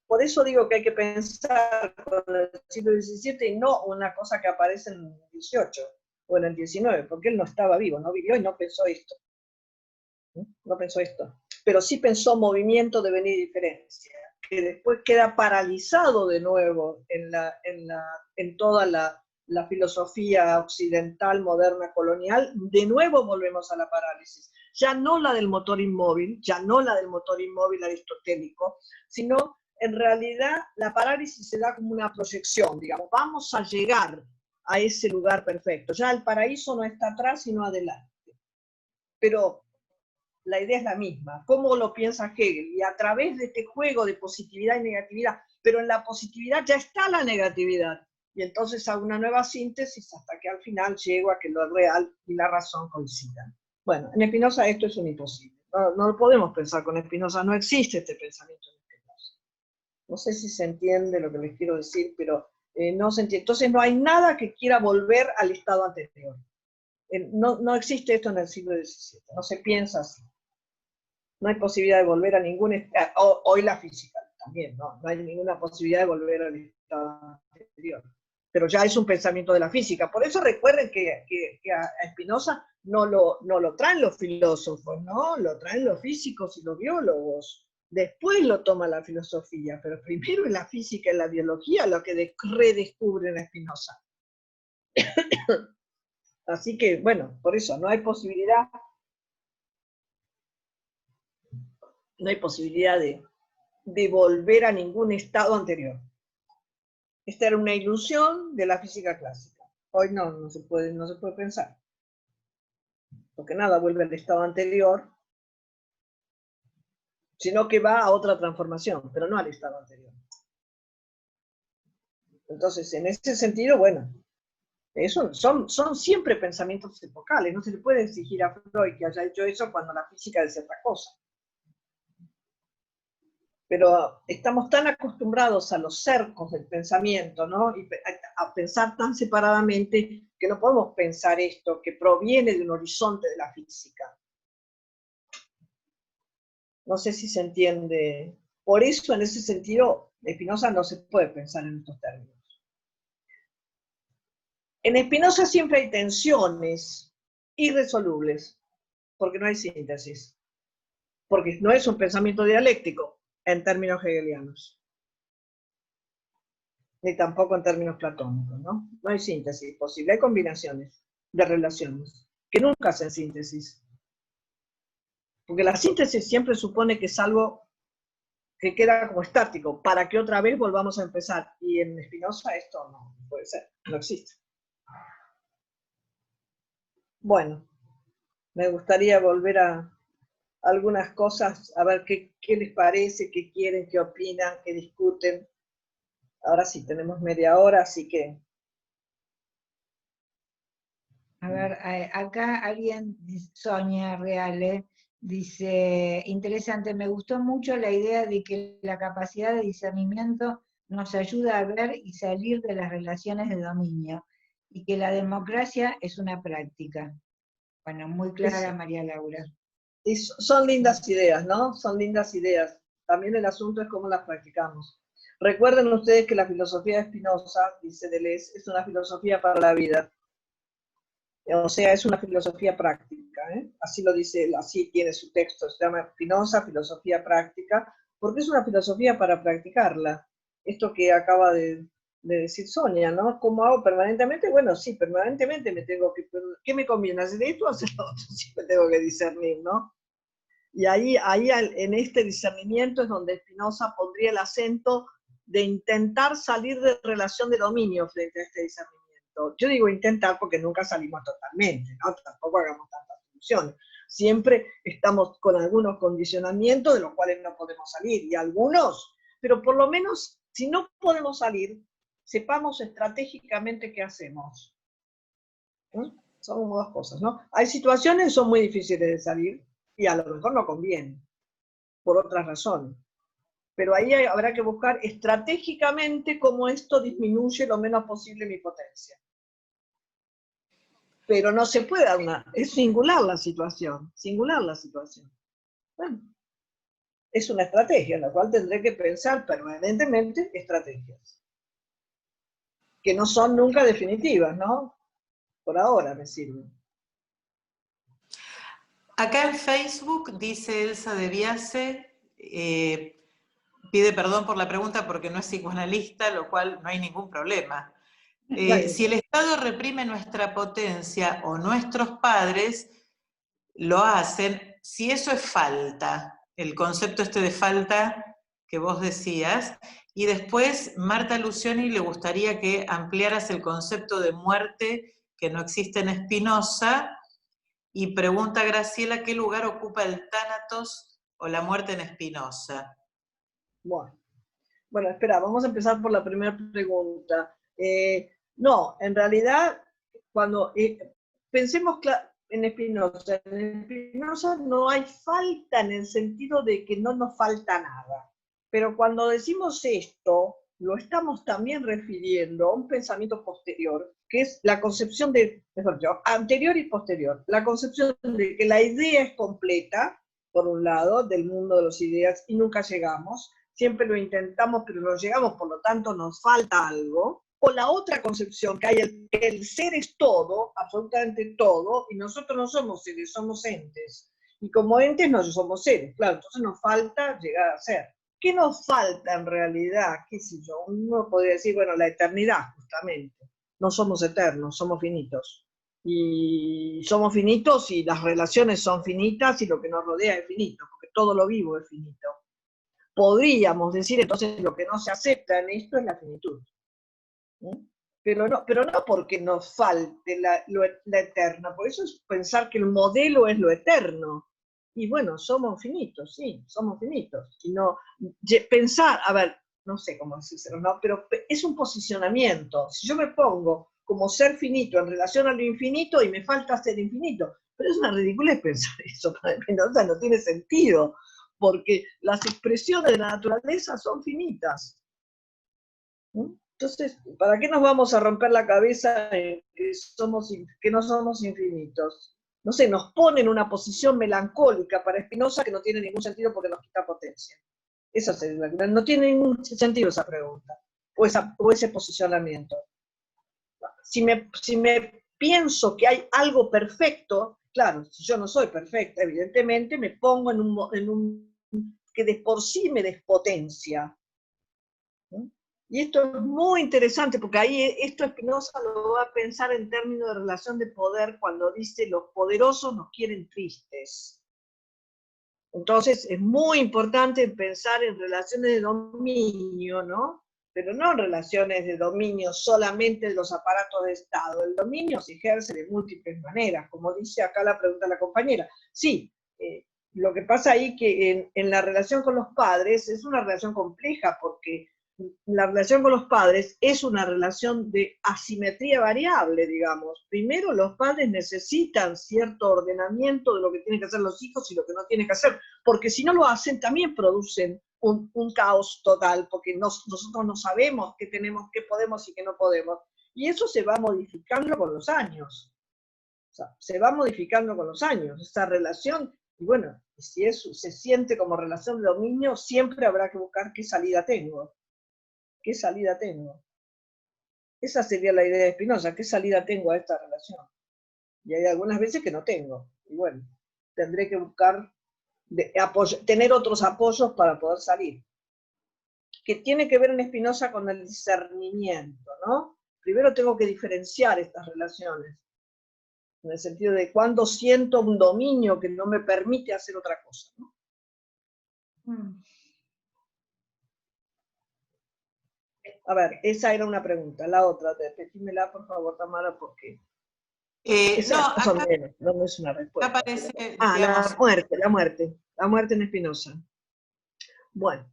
por eso digo que hay que pensar con el siglo XVII y no una cosa que aparece en el XVIII o en el XIX, porque él no estaba vivo, no vivió y no pensó esto. No pensó esto. Pero sí pensó movimiento, devenir y diferencia, que después queda paralizado de nuevo en toda la filosofía occidental, moderna, colonial. De nuevo volvemos a la parálisis. Ya no la del motor inmóvil aristotélico, sino en realidad la parálisis se da como una proyección, digamos, vamos a llegar a ese lugar perfecto. Ya el paraíso no está atrás, sino adelante. Pero la idea es la misma. ¿Cómo lo piensa Hegel? Y a través de este juego de positividad y negatividad, pero en la positividad ya está la negatividad. Y entonces hago una nueva síntesis hasta que al final llego a que lo real y la razón coincidan. Bueno, en Spinoza esto es un imposible. No lo podemos pensar con Spinoza, no existe este pensamiento en Spinoza. No sé si se entiende lo que les quiero decir, pero no se entiende. Entonces no hay nada que quiera volver al estado anterior. No existe esto en el siglo XVII, no se piensa así. No hay posibilidad de volver a ningún estado, hoy la física también, ¿no? No hay ninguna posibilidad de volver al estado anterior. Pero ya es un pensamiento de la física. Por eso recuerden que a Spinoza no lo traen los filósofos, ¿no? Lo traen los físicos y los biólogos. Después lo toma la filosofía, pero primero es la física y la biología lo que redescubren a Spinoza. Así que, bueno, por eso no hay posibilidad de volver a ningún estado anterior. Esta era una ilusión de la física clásica. Hoy no se puede pensar. Porque nada vuelve al estado anterior, sino que va a otra transformación, pero no al estado anterior. Entonces, en ese sentido, bueno, eso son siempre pensamientos epocales, no se le puede exigir a Freud que haya hecho eso cuando la física decía otra cosa. Pero estamos tan acostumbrados a los cercos del pensamiento, ¿no? Y a pensar tan separadamente que no podemos pensar esto que proviene de un horizonte de la física. No sé si se entiende. Por eso, en ese sentido, Spinoza no se puede pensar en estos términos. En Spinoza siempre hay tensiones irresolubles, porque no hay síntesis, porque no es un pensamiento dialéctico en términos hegelianos, ni tampoco en términos platónicos, ¿no? No hay síntesis posible, hay combinaciones de relaciones, que nunca hacen síntesis. Porque la síntesis siempre supone que es algo que queda como estático, para que otra vez volvamos a empezar. Y en Spinoza esto no puede ser, no existe. Bueno, me gustaría volver a algunas cosas, a ver qué les parece, qué quieren, qué opinan, qué discuten. Ahora sí, tenemos media hora, así que... A ver, acá alguien, Sonia Reale, dice, interesante, me gustó mucho la idea de que la capacidad de discernimiento nos ayuda a ver y salir de las relaciones de dominio, y que la democracia es una práctica. Bueno, muy clara, María Laura. Y son lindas ideas, ¿no? Son lindas ideas. También el asunto es cómo las practicamos. Recuerden ustedes que la filosofía de Spinoza, dice Deleuze, es una filosofía para la vida. O sea, es una filosofía práctica, ¿eh? Así lo dice, así tiene su texto, se llama Spinoza, filosofía práctica, porque es una filosofía para practicarla. Esto que acaba de decir Sonia, ¿no? ¿Cómo hago permanentemente? Bueno, sí, permanentemente me tengo que... ¿Qué me conviene? ¿Hacer esto o hacer lo otro? Siempre tengo que discernir, ¿no? Y ahí en este discernimiento es donde Spinoza pondría el acento de intentar salir de relación de dominio frente a este discernimiento. Yo digo intentar porque nunca salimos totalmente, ¿no? Tampoco hagamos tantas soluciones. Siempre estamos con algunos condicionamientos de los cuales no podemos salir, y algunos, pero por lo menos, si no podemos salir, sepamos estratégicamente qué hacemos. ¿Eh? Son dos cosas, ¿no? Hay situaciones que son muy difíciles de salir, y a lo mejor no conviene, por otras razones. Pero ahí habrá que buscar estratégicamente cómo esto disminuye lo menos posible mi potencia. Pero no se puede dar es singular la situación, singular la situación. Bueno, es una estrategia en la cual tendré que pensar permanentemente estrategias, que no son nunca definitivas, ¿no? Por ahora me sirven. Acá en Facebook dice Elsa de Biase, pide perdón por la pregunta porque no es psicoanalista, lo cual no hay ningún problema. Si el Estado reprime nuestra potencia o nuestros padres lo hacen, si eso es falta, el concepto este de falta que vos decías, y después Marta Lucioni le gustaría que ampliaras el concepto de muerte que no existe en Spinoza, y pregunta Graciela qué lugar ocupa el tánatos o la muerte en Spinoza. Bueno, espera, vamos a empezar por la primera pregunta. No, en realidad, cuando pensemos en Spinoza no hay falta en el sentido de que no nos falta nada. Pero cuando decimos esto, lo estamos también refiriendo a un pensamiento posterior, que es la concepción de, anterior y posterior, la concepción de que la idea es completa, por un lado, del mundo de las ideas, y nunca llegamos, siempre lo intentamos, pero no llegamos, por lo tanto nos falta algo. O la otra concepción, que hay el ser es todo, absolutamente todo, y nosotros no somos seres, somos entes. Y como entes no somos seres, claro, entonces nos falta llegar a ser. ¿Qué nos falta en realidad? ¿Qué sé yo? Uno podría decir, bueno, la eternidad, justamente. No somos eternos, somos finitos. Y somos finitos y las relaciones son finitas y lo que nos rodea es finito, porque todo lo vivo es finito. Podríamos decir entonces lo que no se acepta en esto es la finitud. Pero no porque nos falte la eterna, por eso es pensar que el modelo es lo eterno. Y bueno, somos finitos, sí, somos finitos. Y no, pensar, a ver, no sé cómo decírselo, ¿no? Pero es un posicionamiento. Si yo me pongo como ser finito en relación a lo infinito y me falta ser infinito, pero es una ridiculez pensar eso para Spinoza, no tiene sentido, porque las expresiones de la naturaleza son finitas. Entonces, ¿para qué nos vamos a romper la cabeza en que no somos infinitos? No sé, nos pone en una posición melancólica para Spinoza que no tiene ningún sentido porque nos quita potencia. Esa no tiene ningún sentido esa pregunta, o ese posicionamiento. Si me pienso que hay algo perfecto, claro, si yo no soy perfecta, evidentemente me pongo en un que de por sí me despotencia. Y esto es muy interesante, porque ahí esto Spinoza lo va a pensar en términos de relación de poder cuando dice los poderosos nos quieren tristes. Entonces es muy importante pensar en relaciones de dominio, ¿no? Pero no en relaciones de dominio solamente de los aparatos de Estado. El dominio se ejerce de múltiples maneras, como dice acá la pregunta de la compañera. Sí, lo que pasa ahí que en la relación con los padres es una relación compleja, porque la relación con los padres es una relación de asimetría variable, digamos. Primero, los padres necesitan cierto ordenamiento de lo que tienen que hacer los hijos y lo que no tienen que hacer, porque si no lo hacen, también producen un caos total, porque nosotros no sabemos qué tenemos, qué podemos y qué no podemos. Y eso se va modificando con los años. O sea, se va modificando con los años, esa relación. Y bueno, si eso se siente como relación de dominio, siempre habrá que buscar qué salida tengo. ¿Qué salida tengo? Esa sería la idea de Spinoza, ¿qué salida tengo a esta relación? Y hay algunas veces que no tengo. Y bueno, tendré que buscar tener otros apoyos para poder salir. Que tiene que ver en Spinoza con el discernimiento, ¿no? Primero tengo que diferenciar estas relaciones, en el sentido de cuando siento un dominio que no me permite hacer otra cosa, ¿no? A ver, esa era una pregunta. La otra, repetímela por favor, Tamara, porque esa no, no es una respuesta. Aparece, pero... digamos, la muerte en Spinoza. Bueno.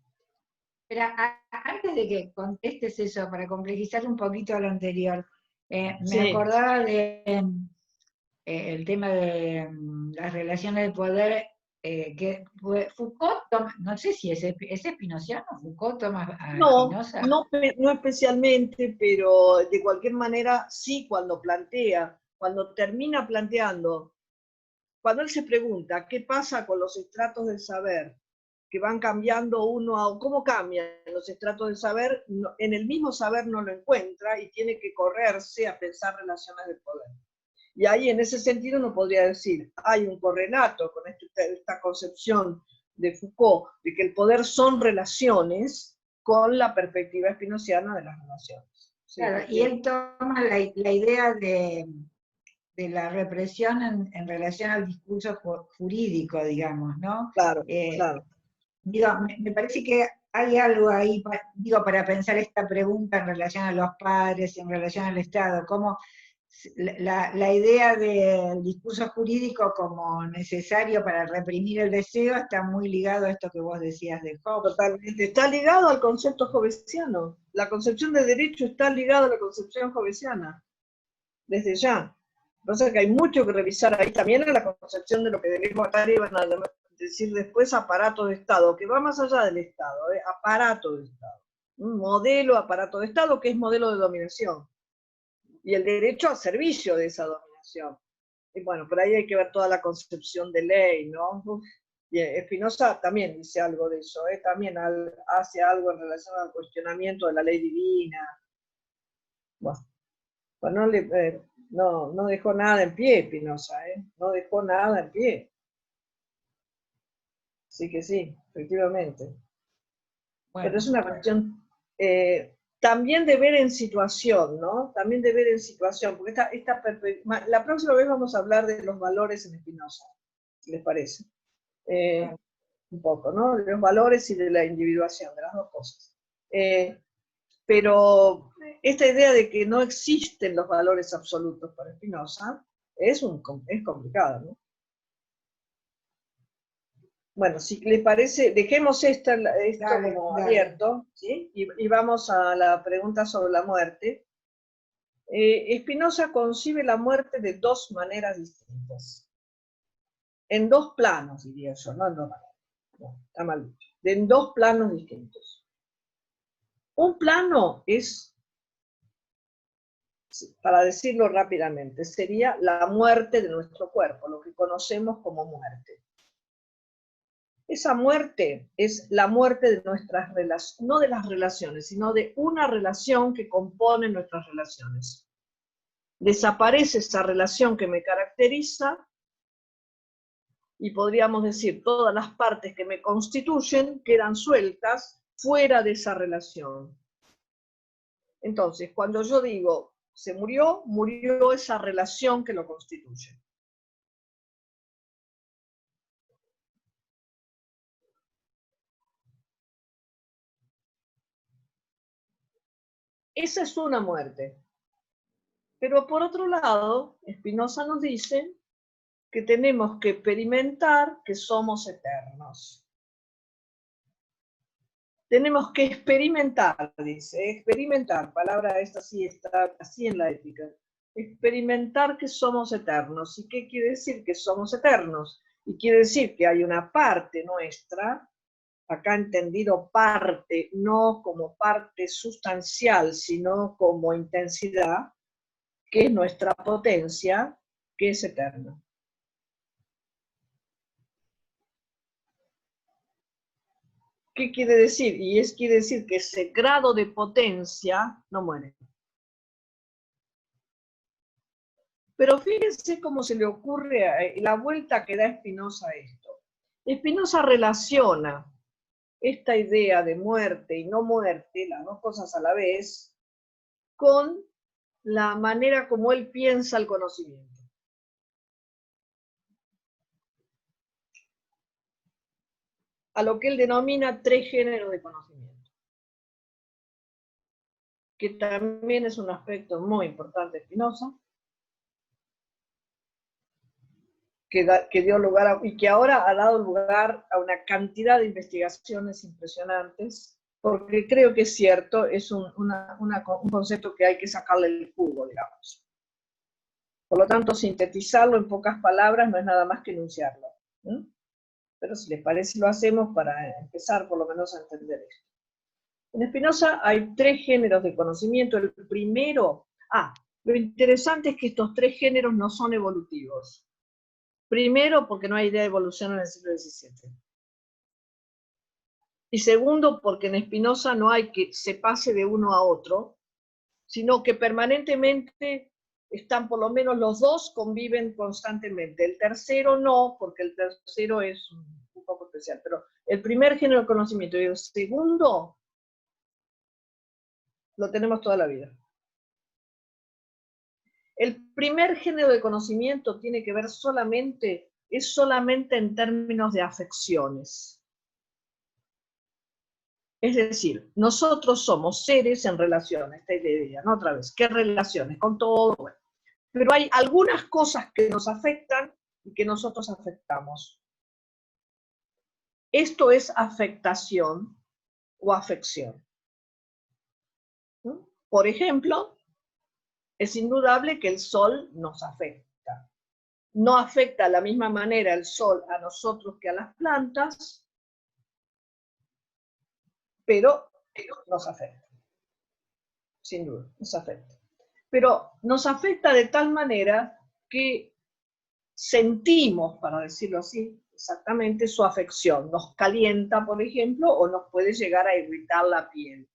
Pero antes de que contestes eso, para complejizar un poquito a lo anterior, me acordaba de el tema de las relaciones de poder, que Foucault toma, no sé si es espinociano, Foucault toma a Spinoza. No especialmente, pero de cualquier manera sí cuando termina planteando, cuando él se pregunta qué pasa con los estratos del saber, que van cambiando cómo cambian los estratos del saber, en el mismo saber no lo encuentra y tiene que correrse a pensar relaciones de poder. Y ahí en ese sentido uno podría decir, hay un correlato con esta concepción de Foucault, de que el poder son relaciones, con la perspectiva spinociana de las relaciones. Sí, claro, y él toma la idea de la represión en relación al discurso jurídico, digamos, ¿no? Claro, claro. Digo, me parece que hay algo ahí, para pensar esta pregunta en relación a los padres, en relación al Estado, como la idea del discurso jurídico como necesario para reprimir el deseo está muy ligado a esto que vos decías de Hobbes. Totalmente, está ligado al concepto hobbesiano. La concepción de derecho está ligada a la concepción hobbesiana, desde ya. Entonces que hay mucho que revisar ahí, también en la concepción de lo que debemos acá van a decir después aparato de Estado, que va más allá del Estado, aparato de Estado. Un modelo aparato de Estado que es modelo de dominación. Y el derecho al servicio de esa dominación. Y bueno, por ahí hay que ver toda la concepción de ley, ¿no? Y Spinoza también dice algo de eso, también hace algo en relación al cuestionamiento de la ley divina. Bueno, pues no dejó nada en pie Spinoza, no dejó nada en pie. Sí que sí, efectivamente. Bueno, pero es una cuestión también de ver en situación, ¿no? También de ver en situación, porque la próxima vez vamos a hablar de los valores en Spinoza, si les parece. Un poco, ¿no? De los valores y de la individuación, de las dos cosas. Pero esta idea de que no existen los valores absolutos para Spinoza es complicada, ¿no? Bueno, si le parece, dejemos esto Dale, como dale. abierto, ¿sí? Y vamos a la pregunta sobre la muerte. Spinoza concibe la muerte de dos maneras distintas. En dos planos, diría yo, no en dos maneras. No, está mal dicho. En dos planos distintos. Un plano es, para decirlo rápidamente, sería la muerte de nuestro cuerpo, lo que conocemos como muerte. Esa muerte es la muerte de nuestras relaciones, no de las relaciones, sino de una relación que compone nuestras relaciones. Desaparece esa relación que me caracteriza y podríamos decir todas las partes que me constituyen quedan sueltas fuera de esa relación. Entonces, cuando yo digo se murió, murió esa relación que lo constituye. Esa es una muerte. Pero por otro lado, Spinoza nos dice que tenemos que experimentar que somos eternos. Tenemos que experimentar, dice, experimentar, palabra esta sí está así en la ética, experimentar que somos eternos. ¿Y qué quiere decir que somos eternos? Y quiere decir que hay una parte nuestra, acá entendido parte, no como parte sustancial, sino como intensidad, que es nuestra potencia, que es eterna. ¿Qué quiere decir? Quiere decir que ese grado de potencia no muere. Pero fíjense cómo se le ocurre la vuelta que da Spinoza a esto. Spinoza relaciona esta idea de muerte y no muerte, las dos cosas a la vez, con la manera como él piensa el conocimiento. A lo que él denomina tres géneros de conocimiento, que también es un aspecto muy importante de Spinoza, que dio lugar y que ahora ha dado lugar a una cantidad de investigaciones impresionantes, porque creo que es cierto, es un concepto que hay que sacarle el jugo, digamos. Por lo tanto, sintetizarlo en pocas palabras no es nada más que enunciarlo. Pero si les parece lo hacemos para empezar por lo menos a entender esto. En Spinoza hay tres géneros de conocimiento. El primero, lo interesante es que estos tres géneros no son evolutivos. Primero, porque no hay idea de evolución en el siglo XVII. Y segundo, porque en Spinoza no hay que se pase de uno a otro, sino que permanentemente están, por lo menos los dos conviven constantemente. El tercero no, porque el tercero es un poco especial. Pero el primer género de conocimiento y el segundo lo tenemos toda la vida. El primer género de conocimiento tiene que ver es solamente en términos de afecciones. Es decir, nosotros somos seres en relaciones, esta idea, ¿no? Otra vez, ¿qué relaciones? Con todo, bueno. Pero hay algunas cosas que nos afectan y que nosotros afectamos. Esto es afectación o afección. Por ejemplo, es indudable que el sol nos afecta. No afecta de la misma manera el sol a nosotros que a las plantas, pero nos afecta. Sin duda, nos afecta. Pero nos afecta de tal manera que sentimos, para decirlo así, exactamente su afección. Nos calienta, por ejemplo, o nos puede llegar a irritar la piel.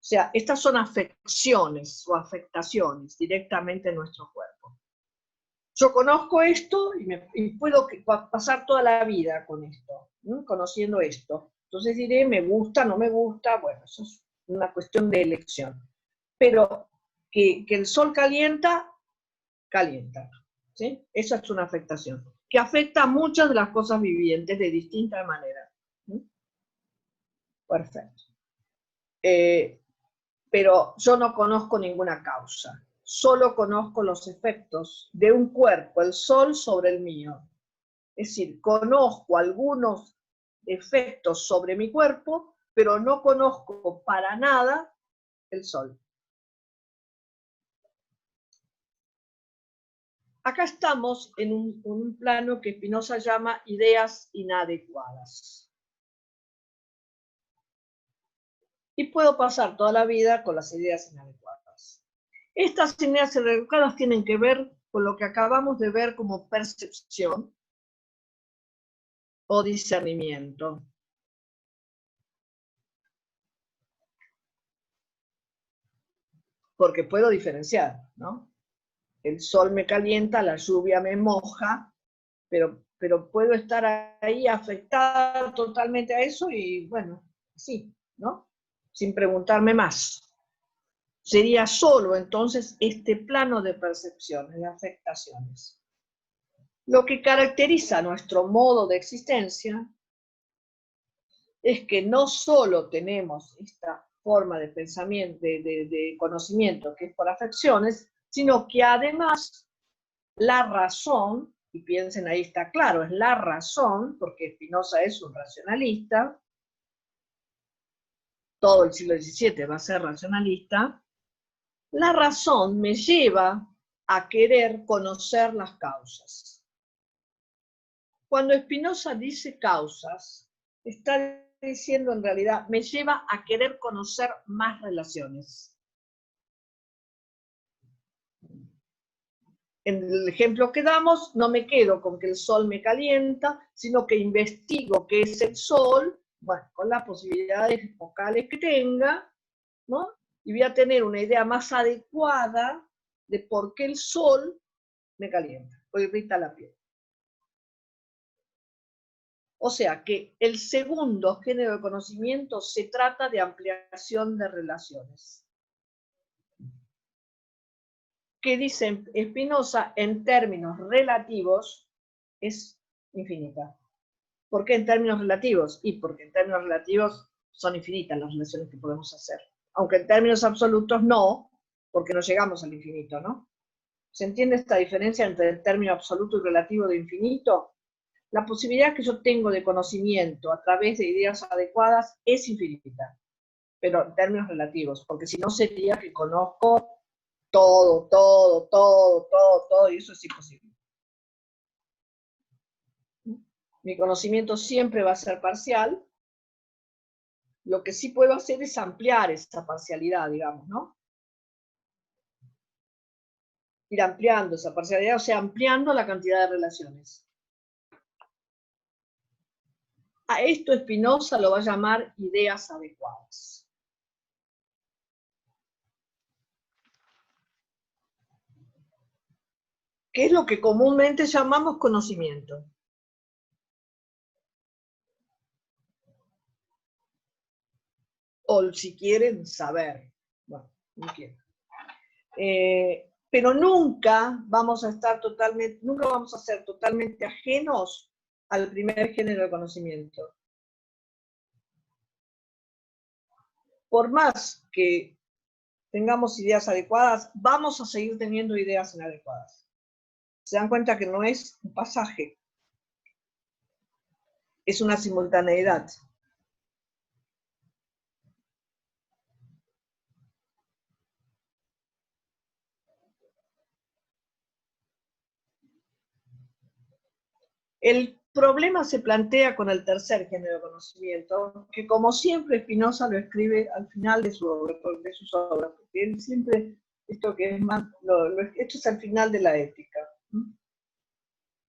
O sea, estas son afecciones o afectaciones directamente en nuestro cuerpo. Yo conozco esto y puedo pasar toda la vida con esto, conociendo esto. Entonces diré, me gusta, no me gusta, bueno, eso es una cuestión de elección. Pero que el sol calienta, calienta. ¿Sí? Esa es una afectación, que afecta a muchas de las cosas vivientes de distinta manera. Perfecto. Pero yo no conozco ninguna causa, solo conozco los efectos de un cuerpo, el sol sobre el mío. Es decir, conozco algunos efectos sobre mi cuerpo, pero no conozco para nada el sol. Acá estamos en un plano que Spinoza llama ideas inadecuadas. Y puedo pasar toda la vida con las ideas inadecuadas. Estas ideas inadecuadas tienen que ver con lo que acabamos de ver como percepción o discernimiento. Porque puedo diferenciar, ¿no? El sol me calienta, la lluvia me moja, pero puedo estar ahí afectada totalmente a eso y bueno, sí, ¿no? Sin preguntarme más. Sería solo entonces este plano de percepciones, de afectaciones. Lo que caracteriza nuestro modo de existencia es que no solo tenemos esta forma de pensamiento, de conocimiento que es por afecciones, sino que además la razón, y piensen ahí está claro, es la razón, porque Spinoza es un racionalista, todo el siglo XVII va a ser racionalista, la razón me lleva a querer conocer las causas. Cuando Spinoza dice causas, está diciendo en realidad, me lleva a querer conocer más relaciones. En el ejemplo que damos, no me quedo con que el sol me calienta, sino que investigo qué es el sol, bueno, con las posibilidades focales que tenga, ¿no? Y voy a tener una idea más adecuada de por qué el sol me calienta o irrita la piel. O sea que el segundo género de conocimiento se trata de ampliación de relaciones. Que dice Spinoza en términos relativos es infinita. ¿Por qué en términos relativos? Y porque en términos relativos son infinitas las relaciones que podemos hacer. Aunque en términos absolutos no, porque no llegamos al infinito, ¿no? ¿Se entiende esta diferencia entre el término absoluto y relativo de infinito? La posibilidad que yo tengo de conocimiento a través de ideas adecuadas es infinita, pero en términos relativos, porque si no sería que conozco todo, y eso es imposible. Mi conocimiento siempre va a ser parcial. Lo que sí puedo hacer es ampliar esa parcialidad, digamos, ¿no? Ir ampliando esa parcialidad, o sea, ampliando la cantidad de relaciones. A esto Spinoza lo va a llamar ideas adecuadas. ¿Qué es lo que comúnmente llamamos conocimiento? O si quieren, saber. Bueno, no quiero. Pero nunca vamos a ser totalmente ajenos al primer género de conocimiento. Por más que tengamos ideas adecuadas, vamos a seguir teniendo ideas inadecuadas. Se dan cuenta que no es un pasaje, es una simultaneidad. El problema se plantea con el tercer género de conocimiento, que como siempre Spinoza lo escribe al final de sus obras, porque él siempre, esto es al final de la ética,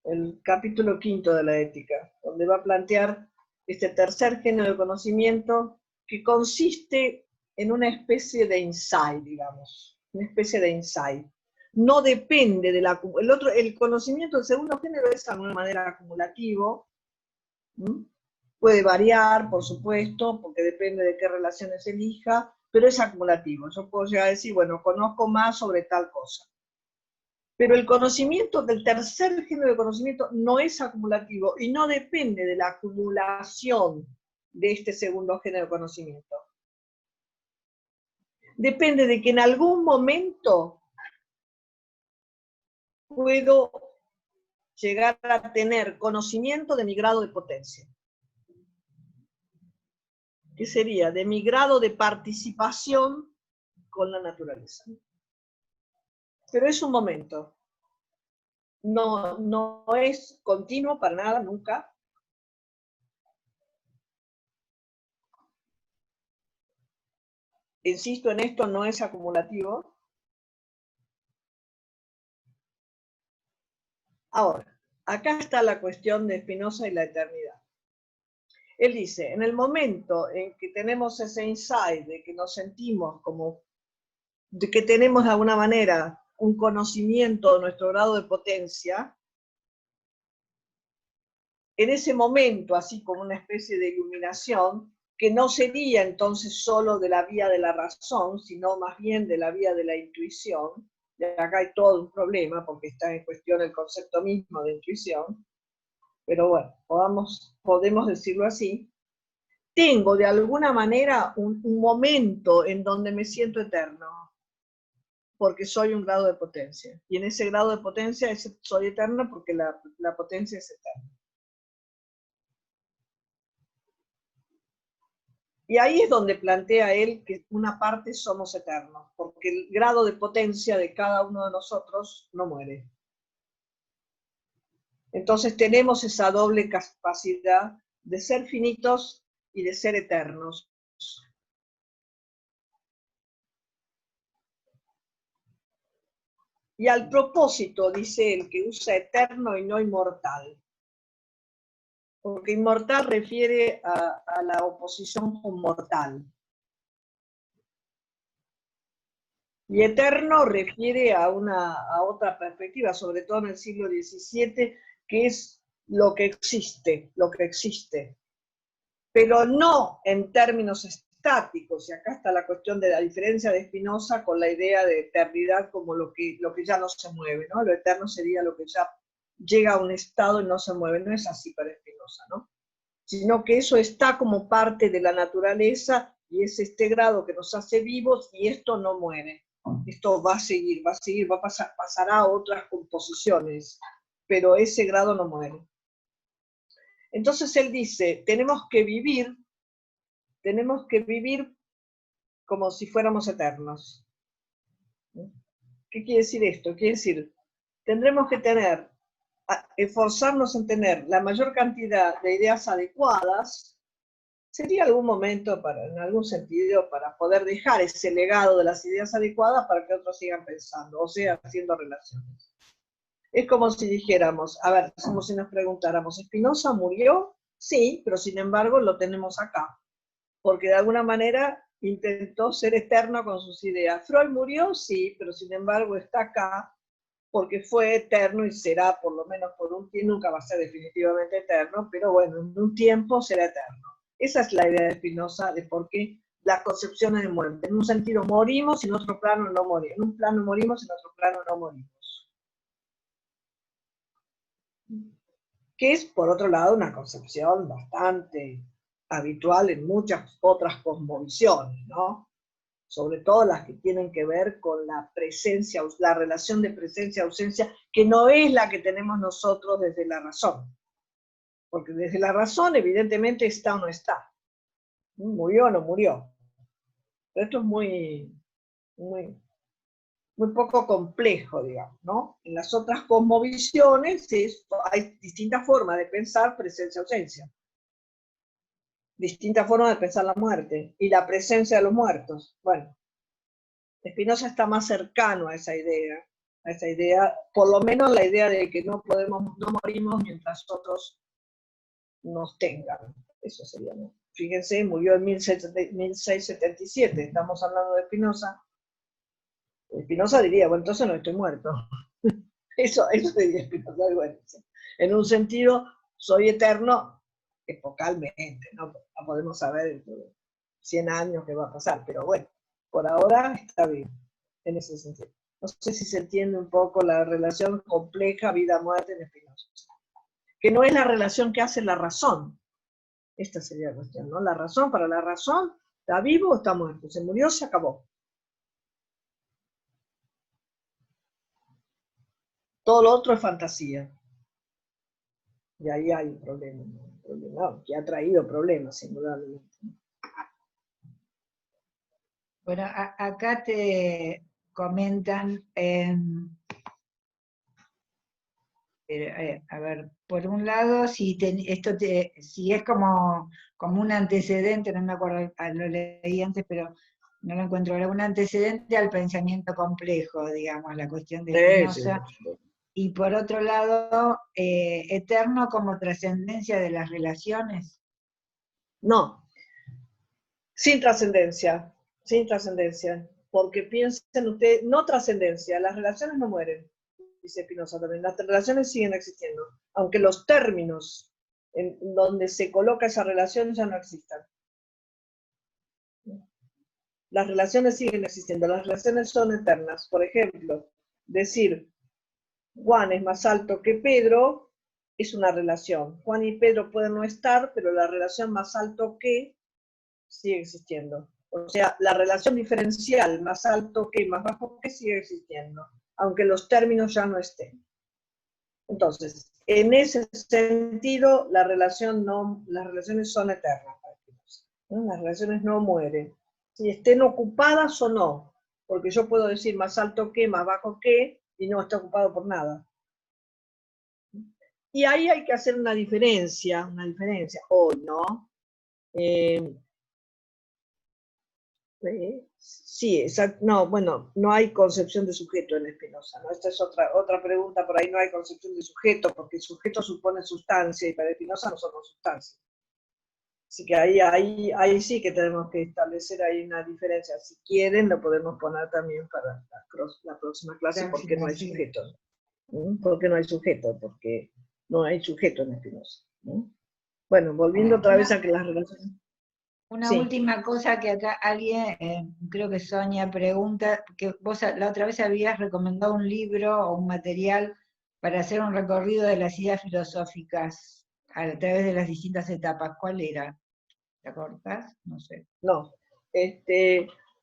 el capítulo 5 de la ética, donde va a plantear este tercer género de conocimiento que consiste en una especie de insight, digamos, una especie de insight. No depende de el conocimiento del segundo género es de alguna manera acumulativo, puede variar, por supuesto, porque depende de qué relaciones elija, pero es acumulativo. Yo puedo llegar a decir, bueno, conozco más sobre tal cosa. Pero el conocimiento del tercer género de conocimiento no es acumulativo y no depende de la acumulación de este segundo género de conocimiento. Depende de que en algún momento puedo llegar a tener conocimiento de mi grado de potencia. ¿Qué sería? De mi grado de participación con la naturaleza. Pero es un momento. No es continuo para nada, nunca. Insisto en esto, no es acumulativo. Ahora, acá está la cuestión de Spinoza y la eternidad. Él dice, en el momento en que tenemos ese insight de que nos sentimos como, de que tenemos de alguna manera un conocimiento de nuestro grado de potencia, en ese momento, así como una especie de iluminación, que no sería entonces solo de la vía de la razón, sino más bien de la vía de la intuición, y acá hay todo un problema porque está en cuestión el concepto mismo de intuición, pero bueno, podemos decirlo así. Tengo de alguna manera un momento en donde me siento eterno, porque soy un grado de potencia. Y en ese grado de potencia soy eterno porque la potencia es eterna. Y ahí es donde plantea él que una parte somos eternos, porque el grado de potencia de cada uno de nosotros no muere. Entonces tenemos esa doble capacidad de ser finitos y de ser eternos. Y al propósito, dice él, que usa eterno y no inmortal. Porque inmortal refiere a la oposición con mortal. Y eterno refiere a otra perspectiva, sobre todo en el siglo XVII, que es lo que existe, pero no en términos estáticos, y acá está la cuestión de la diferencia de Spinoza con la idea de eternidad como lo que ya no se mueve, ¿no? Lo eterno sería lo que ya llega a un estado y no se mueve, no es así para Spinoza, ¿no? Sino que eso está como parte de la naturaleza y es este grado que nos hace vivos y esto no muere. Esto va a seguir, pasará a otras composiciones, pero ese grado no muere. Entonces él dice, tenemos que vivir como si fuéramos eternos. ¿Qué quiere decir esto? Quiere decir, tendremos que esforzarnos en tener la mayor cantidad de ideas adecuadas. Sería algún momento, en algún sentido, para poder dejar ese legado de las ideas adecuadas para que otros sigan pensando, o sea, haciendo relaciones. Es como si dijéramos, a ver, como si nos preguntáramos, ¿Spinoza murió? Sí, pero sin embargo lo tenemos acá, porque de alguna manera intentó ser eterno con sus ideas. Freud murió, sí, pero sin embargo está acá, porque fue eterno y será, por lo menos por un tiempo, nunca va a ser definitivamente eterno, pero bueno, en un tiempo será eterno. Esa es la idea de Spinoza de por qué las concepciones de muerte. En un sentido morimos y en otro plano no morimos. En un plano morimos y en otro plano no morimos. Que es, por otro lado, una concepción bastante habitual en muchas otras cosmovisiones, ¿no? Sobre todo las que tienen que ver con la presencia, la relación de presencia-ausencia, que no es la que tenemos nosotros desde la razón. Porque desde la razón, evidentemente, está o no está. Murió o no murió. Pero esto es muy poco complejo, digamos, ¿no? En las otras cosmovisiones hay distintas formas de pensar presencia-ausencia. Distintas formas de pensar la muerte y la presencia de los muertos. Bueno, Spinoza está más cercano a esa idea, por lo menos la idea de que no morimos mientras otros nos tengan. Eso sería, ¿no? Fíjense, murió en 1677, estamos hablando de Spinoza. Spinoza diría, bueno, entonces no estoy muerto. Eso diría Spinoza. Bueno, en un sentido, soy eterno epocalmente, ¿no? Podemos saber dentro de 100 años qué va a pasar, pero bueno, por ahora está bien, en ese sentido. No sé si se entiende un poco la relación compleja vida-muerte en Spinoza. Que no es la relación que hace la razón. Esta sería la cuestión, ¿no? La razón, para la razón, ¿está vivo o está muerto? Se murió, se acabó. Todo lo otro es fantasía. Y ahí hay un problema, que ha traído problemas, indudablemente. Bueno, acá te comentan, a ver, por un lado, si es como un antecedente, no me acuerdo, lo leí antes, pero no lo encuentro ahora, un antecedente al pensamiento complejo, digamos, la cuestión de Spinoza. Y por otro lado, eterno como trascendencia de las relaciones. No, sin trascendencia, porque piensen ustedes, no trascendencia, las relaciones no mueren, dice Spinoza también, las relaciones siguen existiendo, aunque los términos en donde se coloca esa relación ya no existan. Las relaciones siguen existiendo, las relaciones son eternas. Por ejemplo, decir Juan es más alto que Pedro es una relación. Juan y Pedro pueden no estar, pero la relación más alto que sigue existiendo. O sea, la relación diferencial más alto que, más bajo que sigue existiendo, aunque los términos ya no estén. Entonces, en ese sentido, las relaciones son eternas. ¿No? Las relaciones no mueren. Si estén ocupadas o no, porque yo puedo decir más alto que, más bajo que, y no está ocupado por nada. Y ahí hay que hacer una diferencia hoy, ¿no? Sí, exacto. No, bueno, no hay concepción de sujeto en Spinoza, ¿no? Esta es otra pregunta, por ahí no hay concepción de sujeto, porque el sujeto supone sustancia, y para Spinoza no somos sustancia. Así que ahí sí que tenemos que establecer ahí una diferencia. Si quieren, lo podemos poner también para la próxima clase, porque no hay sujeto. ¿Por qué no hay sujeto? Porque no hay sujeto en Spinoza. Bueno, volviendo otra vez a que las relaciones... Una última cosa que acá alguien, creo que Sonia, pregunta, que vos la otra vez habías recomendado un libro o un material para hacer un recorrido de las ideas filosóficas a través de las distintas etapas. ¿Cuál era? ¿Te acordás? No sé. No,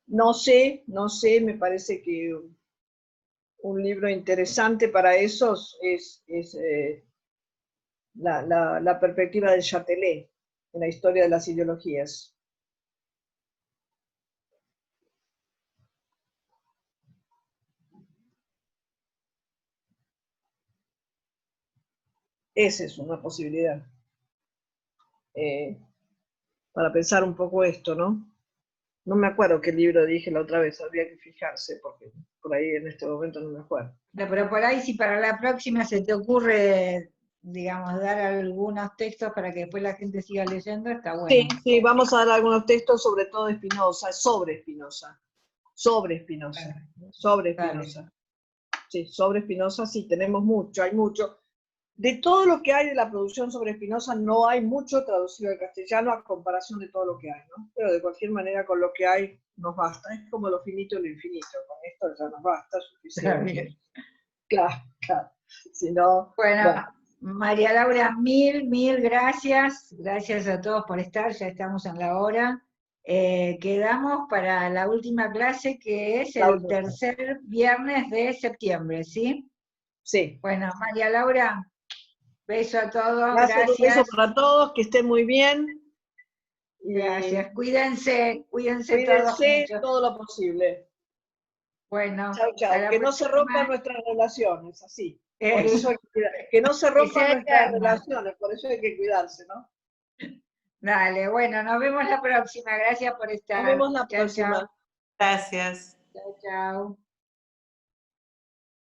no sé, me parece que un libro interesante para eso es la perspectiva de Châtelet en la historia de las ideologías. Esa es una posibilidad. Para pensar un poco esto, ¿no? No me acuerdo qué libro dije la otra vez, habría que fijarse, porque por ahí en este momento no me acuerdo. Pero por ahí, si para la próxima se te ocurre, digamos, dar algunos textos para que después la gente siga leyendo, está bueno. Sí, vamos a dar algunos textos, sobre todo de Spinoza, sobre Spinoza. Sí, sobre Spinoza sí, tenemos mucho, hay mucho. De todo lo que hay de la producción sobre Spinoza, no hay mucho traducido al castellano a comparación de todo lo que hay, ¿no? Pero de cualquier manera, con lo que hay, nos basta. Es como lo finito y lo infinito. Con esto ya nos basta, suficiente. Claro. Si no, bueno, María Laura, mil gracias. Gracias a todos por estar, ya estamos en la hora. Quedamos para la última clase, que es el tercer viernes de septiembre, ¿sí? Sí. Bueno, María Laura, beso a todos, gracias. Un beso para todos, que estén muy bien. Gracias, cuídense todos. Todo lo posible. Bueno, chau. Que no se rompan nuestras relaciones, así. Por eso que no se rompan nuestras relaciones, por eso hay que cuidarse, ¿no? Dale, bueno, nos vemos la próxima. Gracias por estar. Nos vemos la próxima. Gracias. Chao.